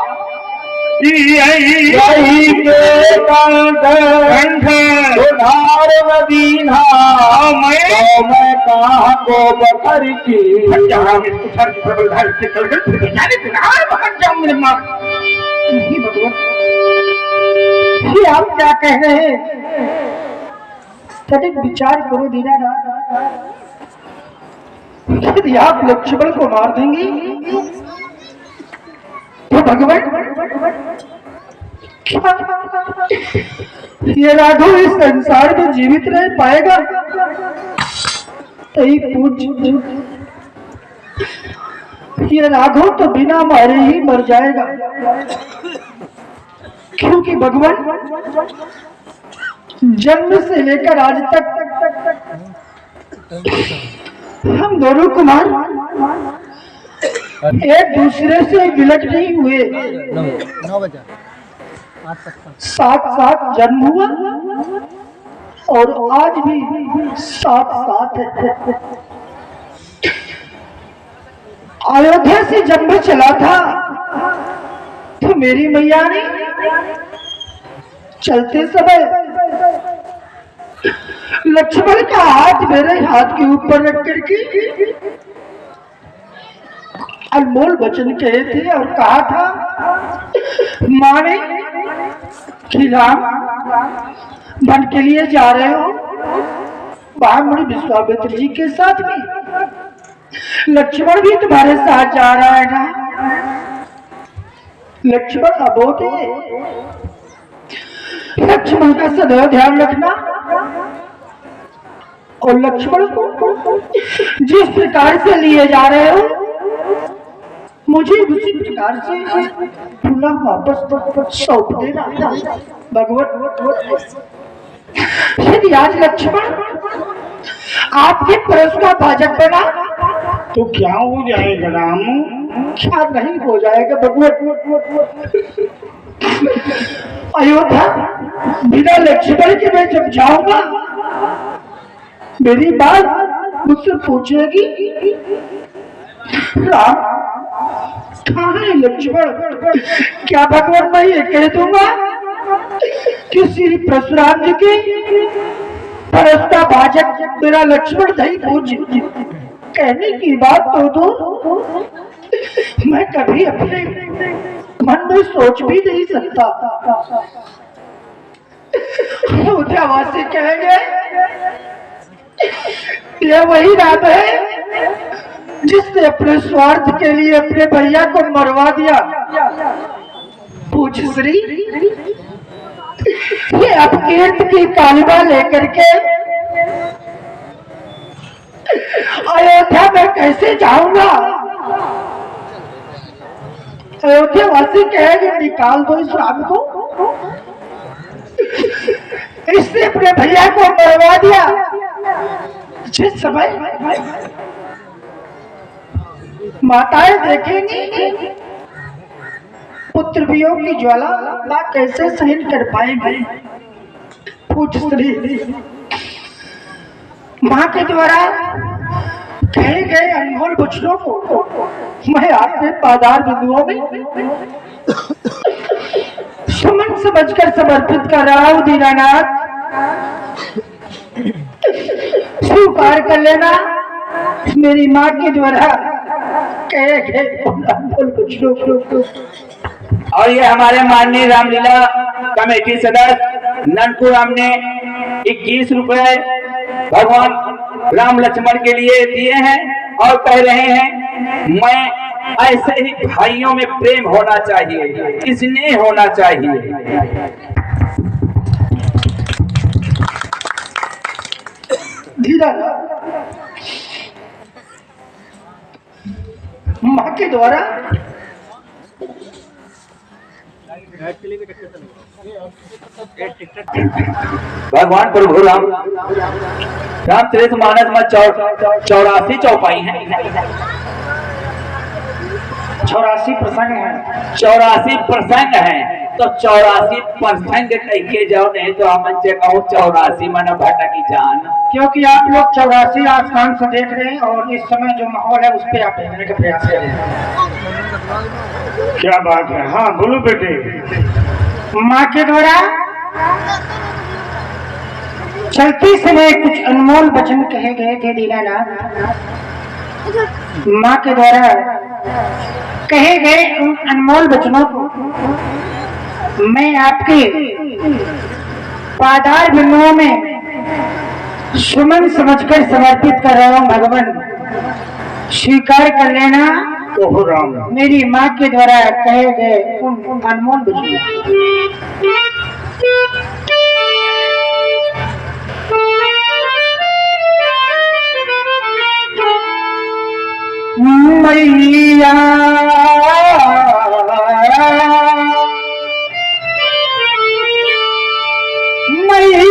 मैं कहाँ को बकर की नहीं भगवान, ये आप क्या कह रहे हैं? तनिक विचार करो दीनानाथ। यदि आप लक्ष्मण को मार देंगे तो भगवान क्या ये राघव इस संसार में जीवित रह पाएगा? पूछ, ये राघव तो बिना मारे ही मर जाएगा, क्योंकि भगवान जन्म से लेकर आज तक हम दोनों कुमार एक दूसरे से विलट नहीं हुए। 9 बजे साथ साथ जन्म हुआ और आज भी साथ साथ है। अयोध्या से जब मैं चला था तो मेरी मैया ने चलते समय लक्ष्मण का हाथ मेरे हाथ के ऊपर रख करके अनमोल वचन कहे थे और कहा था, माने कि राम वन के लिए जा रहे हो महामुनि विश्वामित्र जी के साथ में, लक्ष्मण भी तुम्हारे साथ जा रहा है ना? लक्ष्मण अबोध है, लक्ष्मण का सदैव ध्यान रखना। और लक्ष्मण को जिस प्रकार से लिए जा रहे हो मुझे उसी प्रकार से पुनः वापस सौंप देना। भगवत यदि आज लक्ष्मण आपके परस का भाजक बना तो क्या हो जाएगा राम? क्या नहीं हो जाएगा भगवत? अयोध्या बिना लक्ष्मण के मैं जब जाऊंगा मेरी बात मुझसे पूछेगी, राम कहाँ है लक्ष्मण? क्या भगवान मैं ये कह दूंगा कि श्री परशुराम जी के परस्ता भाजक मेरा लक्ष्मण नहीं पूछ? कहने की बात तो मैं कभी अपने मन में सोच भी नहीं सकता। अयोध्यावासी कहेंगे यह वही राम है जिसने अपने स्वार्थ के लिए अपने भैया को मरवा दिया। पूज्य श्री, ये अपकीर्त की कालिमा लेकर के अयोध्या में कैसे जाऊंगा? अयोध्या वासी कहेंगे निकाल दो इस राम को, इसने अपने भैया को मरवा दिया। जिस समय माताएं देखेंगी पुत्र वियोग की ज्वाला, मां कैसे सहन कर पाएंगे? पूज्य श्री, मां के द्वारा कहे गए अनमोल वचनों को मैं आपके पादार बिंदुओं में सुमन समझकर समर्पित कर रहा हूं। दीनानाथ, स्वीकार कर लेना मेरी मां के द्वारा कहे गए अनमोल वचनों को। और ये हमारे माननीय रामलीला कमेटी सदस्य ननकू राम ने 21 रुपए भगवान राम लक्ष्मण के लिए दिए हैं और कह रहे हैं मैं ऐसे ही भाइयों में प्रेम होना चाहिए, स्नेह होना चाहिए। धीरा मां के द्वारा भगवान प्रभु रामचरित मानस में 84 चौपाई है, 84 प्रसंग है, 84 प्रसंग है। तो 84 प्रसंग कह के जाओ, नहीं तो हम से कहो 84 मन भटकी जान। क्योंकि आप लोग 84 आस्थान से देख रहे हैं और इस समय जो माहौल है उस पर आप देखने का प्रयास कर रहे हैं। क्या बात है? हाँ बोलो बेटे। माँ के द्वारा चलते समय कुछ अनमोल वचन कहे गए थे दीनानाथ। माँ के द्वारा कहे गए उन अनमोल वचनों को मैं आपके पादार बिंदुओं में सुमन समझकर समर्पित कर रहा हूँ। भगवान स्वीकार कर लेना ओहो राम, मेरी माँ के द्वारा कहे गए उन अनमोल वचनों। मैया मैया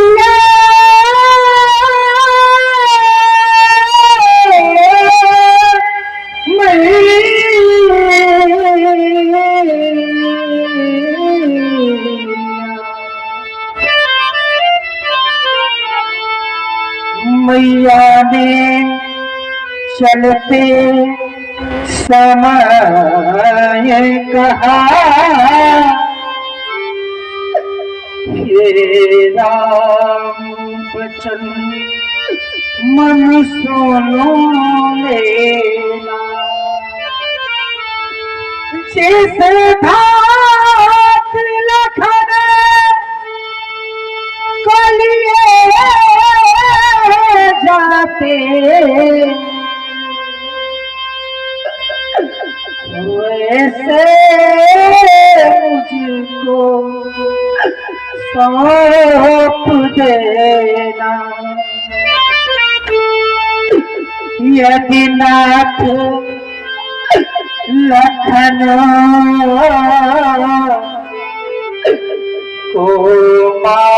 मैया ने चलते समय कहा हे राम बचन मन सुनो लेना, जिस धात लखन को लिए जाते वैसे मुझको सौंप देना। यदि नाथ लखन को मारो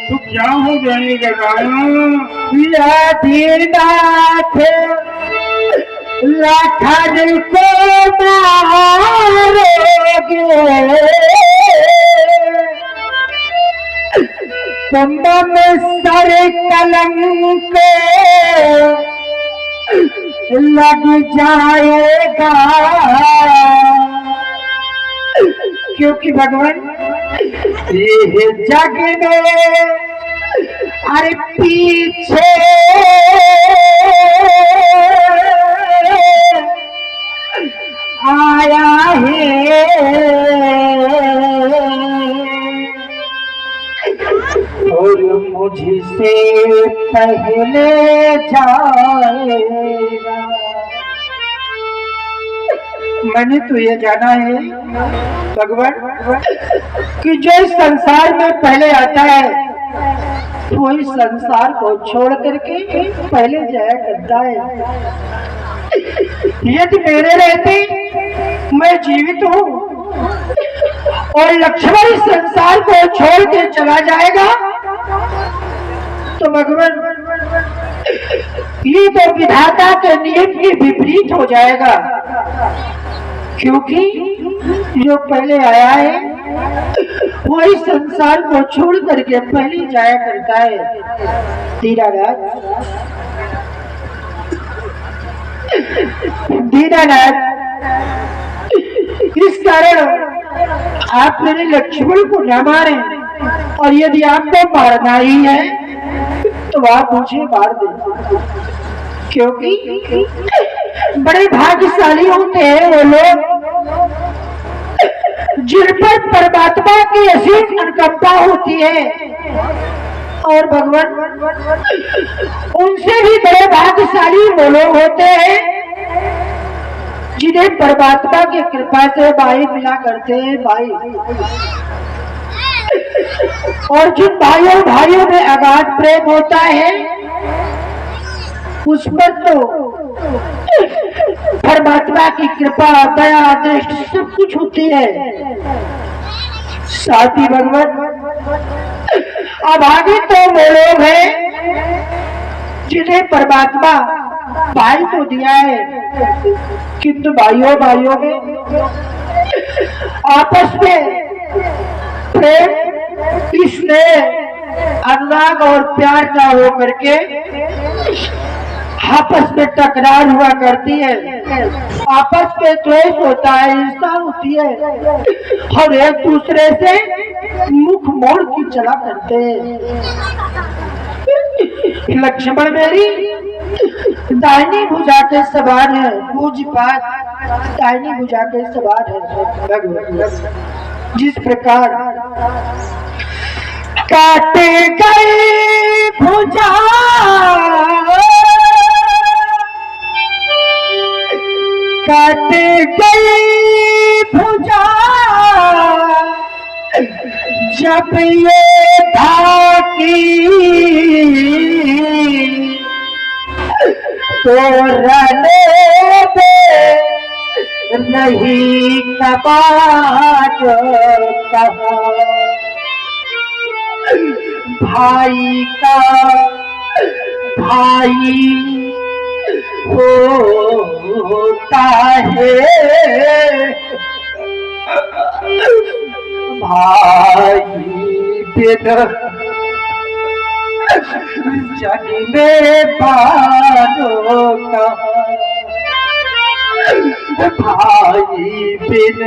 तो क्या हो जाएगा राम? यदि नाथ लखन को मारोगे तो मम सर कलंक लग जाएगा। क्योंकि भगवान ये जग में अरे पीछे आया है और मुझसे पहले जाएगा। मैंने तो ये जाना है भगवान कि जो इस संसार में पहले आता है वो इस संसार को छोड़ करके पहले जाया करता है। यदि मेरे रहते मैं जीवित हूँ और लक्ष्मण इस संसार को छोड़ के चला जाएगा तो भगवान ये तो विधाता के नियम के विपरीत हो जाएगा, क्योंकि जो पहले आया है वो इस संसार को छोड़ करके पहले जाया करता है। दीनानाथ, इस कारण आप मेरे लक्ष्मण को न मारे, और यदि आपको मारना ही है तो आप मुझे मार दें, क्योंकि बड़े भाग्यशाली होते हैं वो लोग जिन पर परमात्मा की असीम अनुकंपा होती है, और भगवान उनसे भी बड़े भाग्यशाली वो लोग होते हैं जिन्हें परमात्मा की कृपा से भाई मिला करते हैं। भाई, और जिन भाइयों में अगाध प्रेम होता है उस पर तो परमात्मा की कृपा, दया, दृष्टि सब कुछ होती है। साथ ही भगवान अब आगे तो वो लोग हैं जिन्हें परमात्मा भाई को दिया है, किंतु भाइयों में आपस में प्रेम, स्नेह, अनुराग और प्यार का हो करके आपस में टकरार हुआ करती है, आपस में द्वेष होता है, हिंसा होती है, और एक दूसरे से मुख मोड़ की चला करते हैं। लक्ष्मण मेरी दाहिनी भुजा के सवार है, पूज्यपाद दाहिनी भुजा के सवार है। जिस प्रकार काटे गए भुजा काटे गई भुजा जब ये धाकी तो रहने दे नहीं कबाड़ कहा भाई का भाई होता है, भाई बिन जग में बानों का, भाई बिन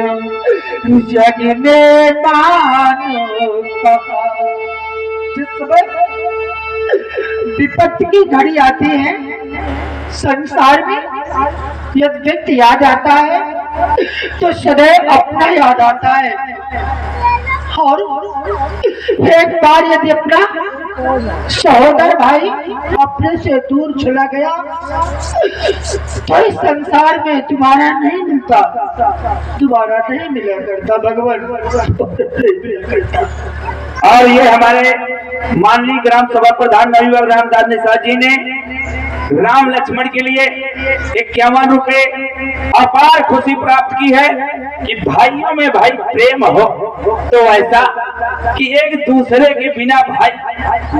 जग में बानों का। जिस समय विपत्ति की घड़ी आती है संसार में, यदि व्यक्ति याद आता है तो सदैव अपना याद आता है, और एक बार यदि अपना सहोदर भाई अपने से दूर चला गया तो इस संसार में तुम्हारा नहीं मिलता, दोबारा नहीं मिला करता भगवान। और ये हमारे माननीय ग्राम सभा प्रधान नवीन रामदास निषाद जी ने राम लक्ष्मण के लिए 51 रुपए अपार खुशी प्राप्त की है कि भाइयों में भाई प्रेम हो तो ऐसा कि एक दूसरे के बिना भाई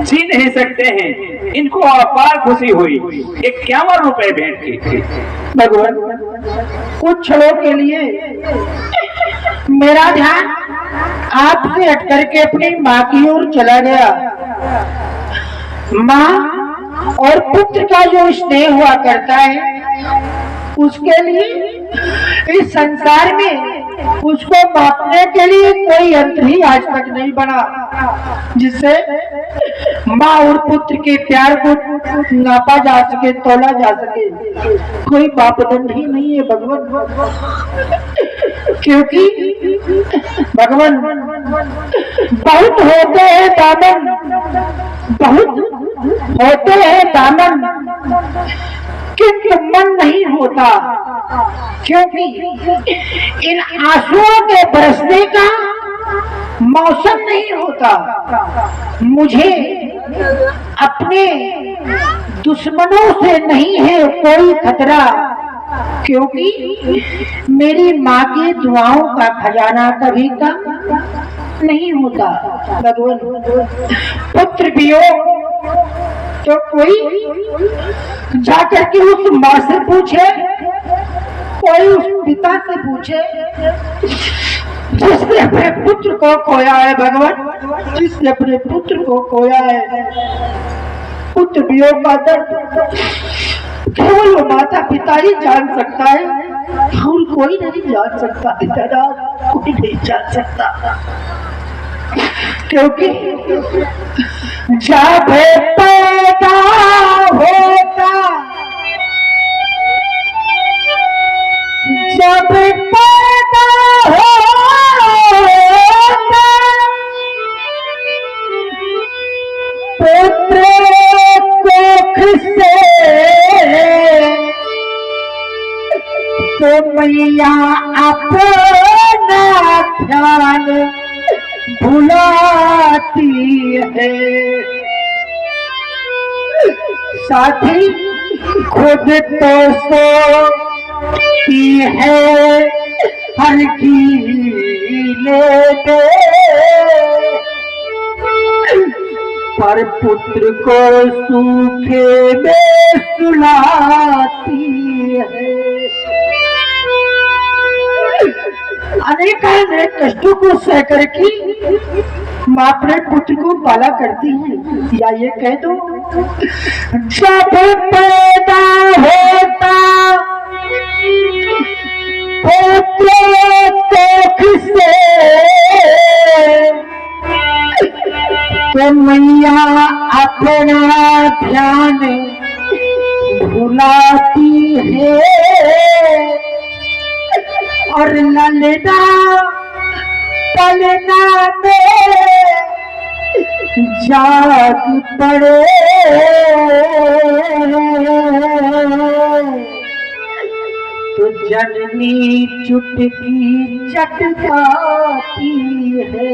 जी नहीं सकते हैं। इनको अपार खुशी हुई, 51 रुपए भेंट की। भगवान, कुछ क्षणों के लिए मेरा ध्यान आपसे हट करके अपनी माँ की ओर चला गया। माँ और पुत्र का जो स्नेह हुआ करता है उसके लिए इस संसार में उसको मापने के लिए कोई यंत्र ही आज तक नहीं बना जिससे माँ और पुत्र के प्यार को नापा जा सके, तोला जा सके। कोई मापदंड ही नहीं है भगवान, क्योंकि भगवान बहुत होते हैं दामन, बहुत होते हैं दामन, किंतु मन नहीं होता। क्योंकि इन आंसुओं के बरसने का मौसम नहीं होता। मुझे अपने दुश्मनों से नहीं है कोई खतरा, क्योंकि मेरी माँ की दुआओं का खजाना कभी कम नहीं होता। भगवान, पुत्र वियोग तो कोई जाकर के उस माँ से पूछे, कोई उस पिता से पूछे जिसने अपने पुत्र को खोया है। भगवान, जिसने अपने पुत्र को खोया है, पुत्र वियोग का दर्द केवल वो माता पिता ही जान सकता है, और कोई नहीं जान सकता। कोई नहीं जान सकता, क्योंकि जब पैदा होता, जब पैदा होता पुत्र कोख से, तो मैया अपना ध्यान भुलाती है। साथी खुद तो सोती है हर कीले पे, पर पुत्र को सूखे में सुलाती है। अनेक कष्टों को सह करके माँ अपने पुत्र को पाला करती है। या ये कह दो, जब पैदा होता पुत्र कोख से, तो मैया अपना ध्यान भुलाती है, और ललना पलना में जाग पड़े, तो जननी चुटकी चटकाती है।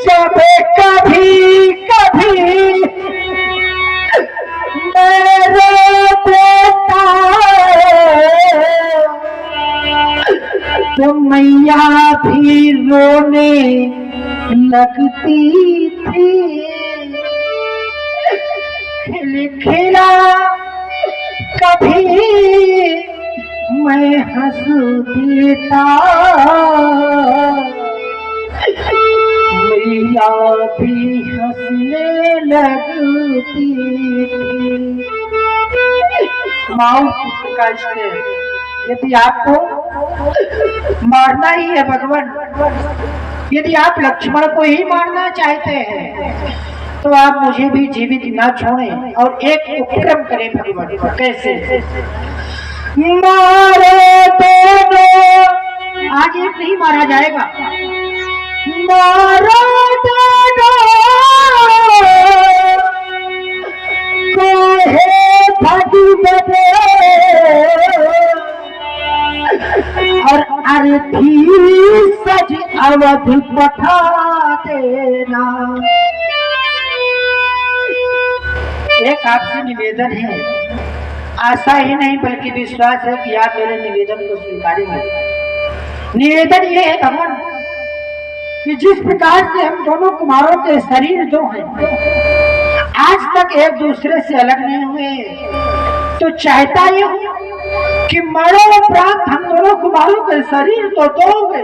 जब कभी कभी मेरे बेटा तो मैया भी रोने लगती थी। खिलखिला कभी मैं हंस देता, मैया भी हंसने लगती थी। माँ का स्नेह यदि आपको मारना ही है भगवान, यदि आप लक्ष्मण को ही मारना चाहते हैं, तो आप मुझे भी जीवित ना छोड़ें और एक उपक्रम करें भगवान। कैसे? मारे दोनों, आज एक नहीं मारा जाएगा, मारो दोनों को है भगवते, और अर्थी सज अवध पठा देना। एक आपसे निवेदन है, आशा ही नहीं बल्कि विश्वास है कि आप मेरे निवेदन को स्वीकारेंगे। निवेदन ये है भगवान कि जिस प्रकार से हम दोनों कुमारों के शरीर जो हैं आज तक एक दूसरे से अलग नहीं हुए, तो चाहता ये हूं कि मरणोपरांत हम दोनों कुमारों के शरीर तो दो हुए,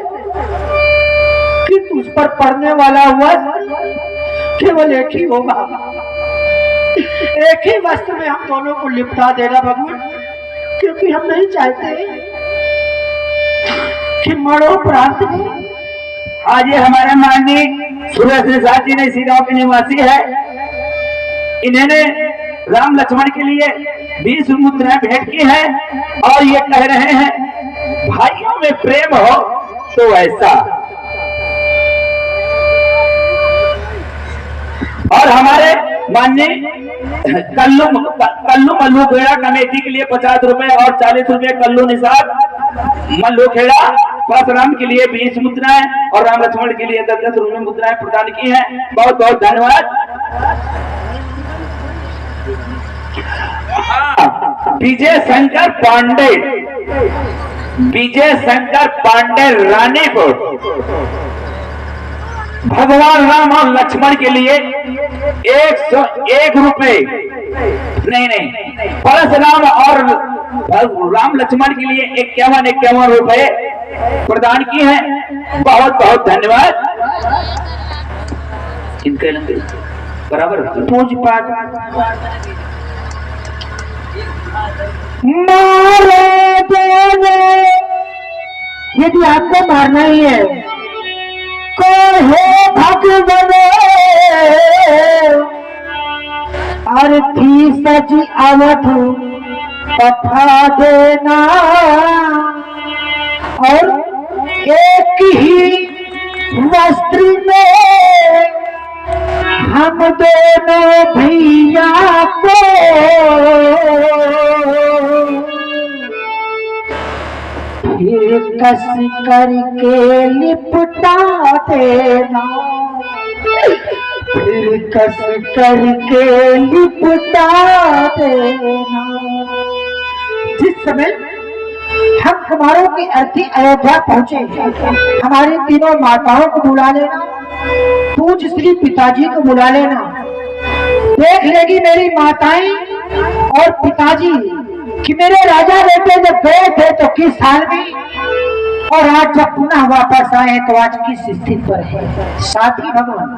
कि उस पर पड़ने वाला वस्त्र केवल एक ही होगा, एक ही वस्त्र में हम दोनों को लिपटा देना भगवान, क्योंकि हम नहीं चाहते कि मरणोपरांत में। आज ये हमारे माननीय सूरज प्रसाद जी ने इसी गांव के निवासी है, इन्होंने राम लक्ष्मण के लिए 20 मुद्राएं भेंट की है, और ये कह रहे हैं भाइयों में प्रेम हो तो ऐसा। और हमारे माननीय कल्लू मल्लू खेड़ा कमेटी के लिए 50 रुपए और 40 रुपए कल्लू निसाब मल्लू खेड़ा परशुराम के लिए 20 मुद्राएं और राम लक्ष्मण के लिए 10-10 रुपए मुद्राएं प्रदान की हैं। बहुत बहुत धन्यवाद। विजय शंकर पांडे रानीपुर भगवान राम और लक्ष्मण के लिए 101 रुपए नहीं परशुराम और राम लक्ष्मण के लिए 51 रुपए प्रदान किए हैं। बहुत बहुत धन्यवाद। इनके बराबर पूजपाठ मारे देवे यदि आपको मारना ही है कौन हो भगवान अर्थी सजी अवध पठा देना और एक ही वस्त्र में हम दोनों भैया को फिर कस करके लिपटा देना फिर कस करके लिपटा देना। जिस समय हम कुमारों की अर्थी अयोध्या पहुंचे हमारी तीनों माताओं को बुला लेना पूज श्री पिताजी को बुला लेना। देख लेगी मेरी माताएं और पिताजी कि मेरे राजा बेटे जब गए थे तो किस हाल में और आज जब पुनः वापस आए तो आज किस स्थिति पर है। साथ ही भगवान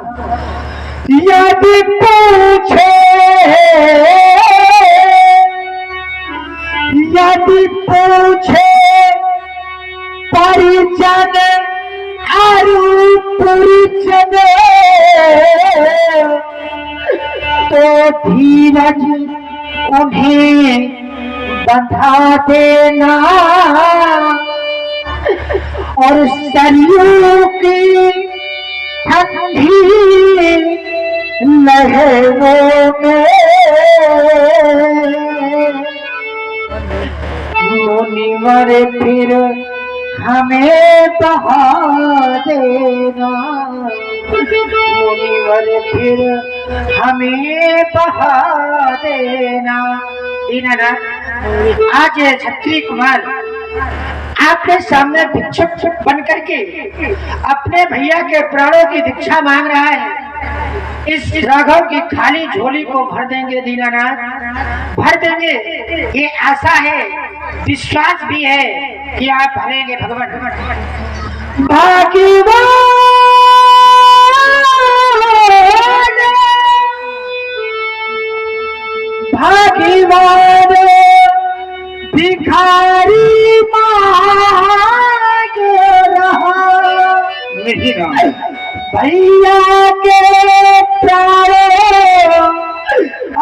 यदि पूछे परिजन आरु परिजन तो धीरज उन्हें बंधा देना और सरयू की ठंडी लहरों में मुनिवर फिर हमें बहा देना मुनिवर फिर हमें बहा देना। दीनानाथ आज छत्री कुमार आपके सामने भिक्षुक बन करके अपने भैया के प्राणों की दीक्षा मांग रहा है। इस राघव की खाली झोली को भर देंगे दीनानाथ भर देंगे। ये आशा है विश्वास भी है कि आप भरेंगे भगवान। भाग्यवान भाग्यवान भिखारी मांग रहा भैया के प्राणों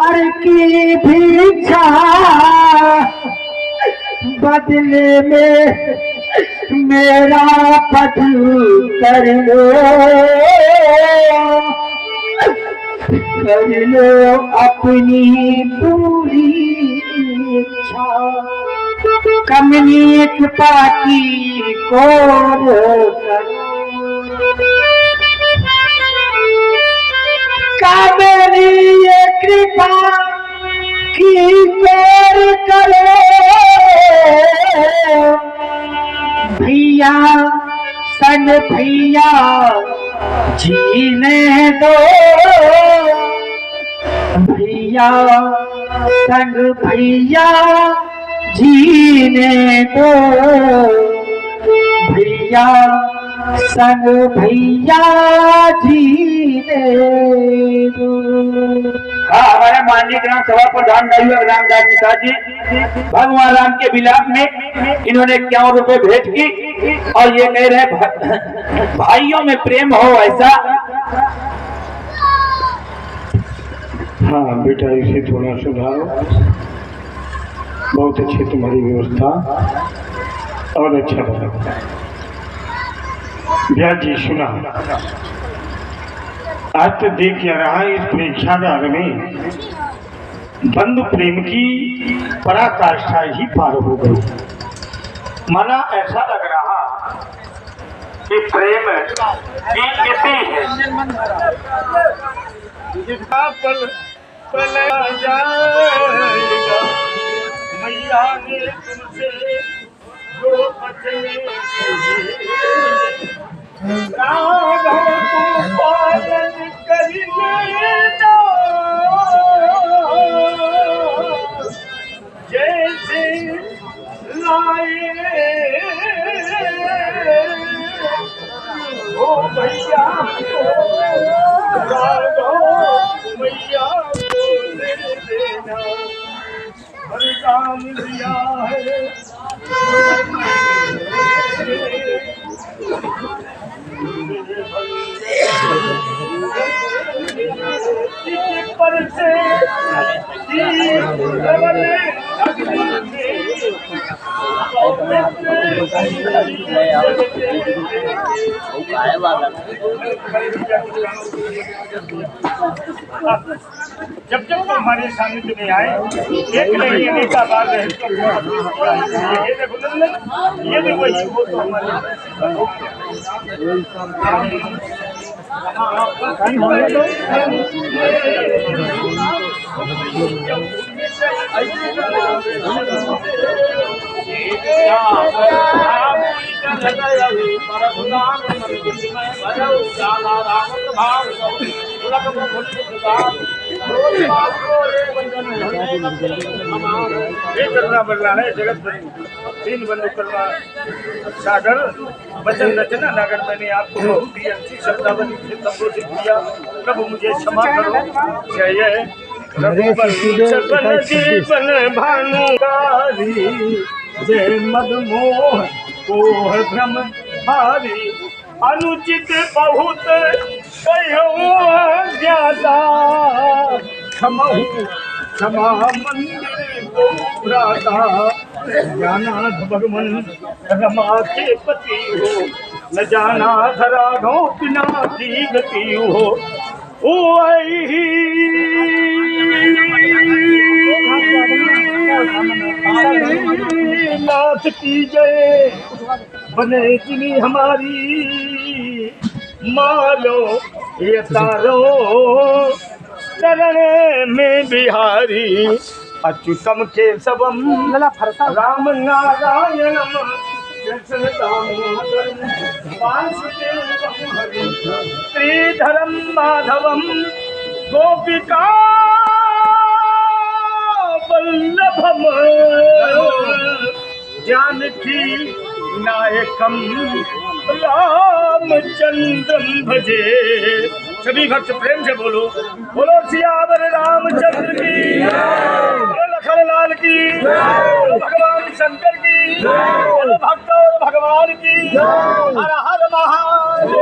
और की भिक्षा बदले में मेरा पद कर लो अपनी पूरी इच्छा कमनी कृपा की कोर कामेरी ये कृपा की कोर करो भैया सन भैया जीने दो भैया संग भैया जीने दो भैया संग भैया जीने दो। हमारे माननीय ग्राम सभा प्रधान रामदास प्रसाद जी भगवान राम के विलाप में इन्होंने 51 रुपए भेंट की और ये कह रहे भाइयों में प्रेम हो ऐसा। हाँ बेटा इसे थोड़ा सुधारो। बहुत अच्छी तुम्हारी व्यवस्था और अच्छा लगा। व्यास जी सुना आज तो देख क्या रहा इस परीक्षागार में बंधु प्रेम की पराकाष्ठा ही पार हो गई। माना ऐसा लग रहा कि प्रेम की इति है। जिसका पल जाएगा मैया ने तुमसे जो बचने राघव तू पालन कर लेना जैसे लाए ओ भैया राघव मैया को दे देना हर काम दिया है पर से जब जब वो हमारे सानिध्य में आए एक नहीं अनेका बार रहे ये देखो नंदन, ये देखो ये वो तो हमारे करना बदला है जगत तीन बंधु करना सागर वचन रचना नागर मैंने आपको बहुत ही अच्छी शब्दावली से संबोधित किया। प्रभु मुझे क्षमा करो। जय जीवन भानुकारी जय मदमोह कोह भ्रम हारी अनुचित बहुत कहो ज्यादा क्षमा मंदिर को भ्राता ज्ञानाथ भगवन रमा के पति हो न जाना धरा घो बिना की गति हो ओ नाथ की जय बने जिनी हमारी मारो ये तारो चरण में बिहारी अच्युतम केशवम राम नारायणम कृष्ण दामोदरम वासुदेवम हरि श्रीधरम माधवम गोपिका वल्लभम जानकी नायकम रामचंद्रम भजे। सभी भक्त प्रेम से बोलो सियावर रामचंद्र की, बोलो लखन लाल की, बोलो भगवान शंकर की, बोलो भक्त और भगवान की। हर हर महादेव।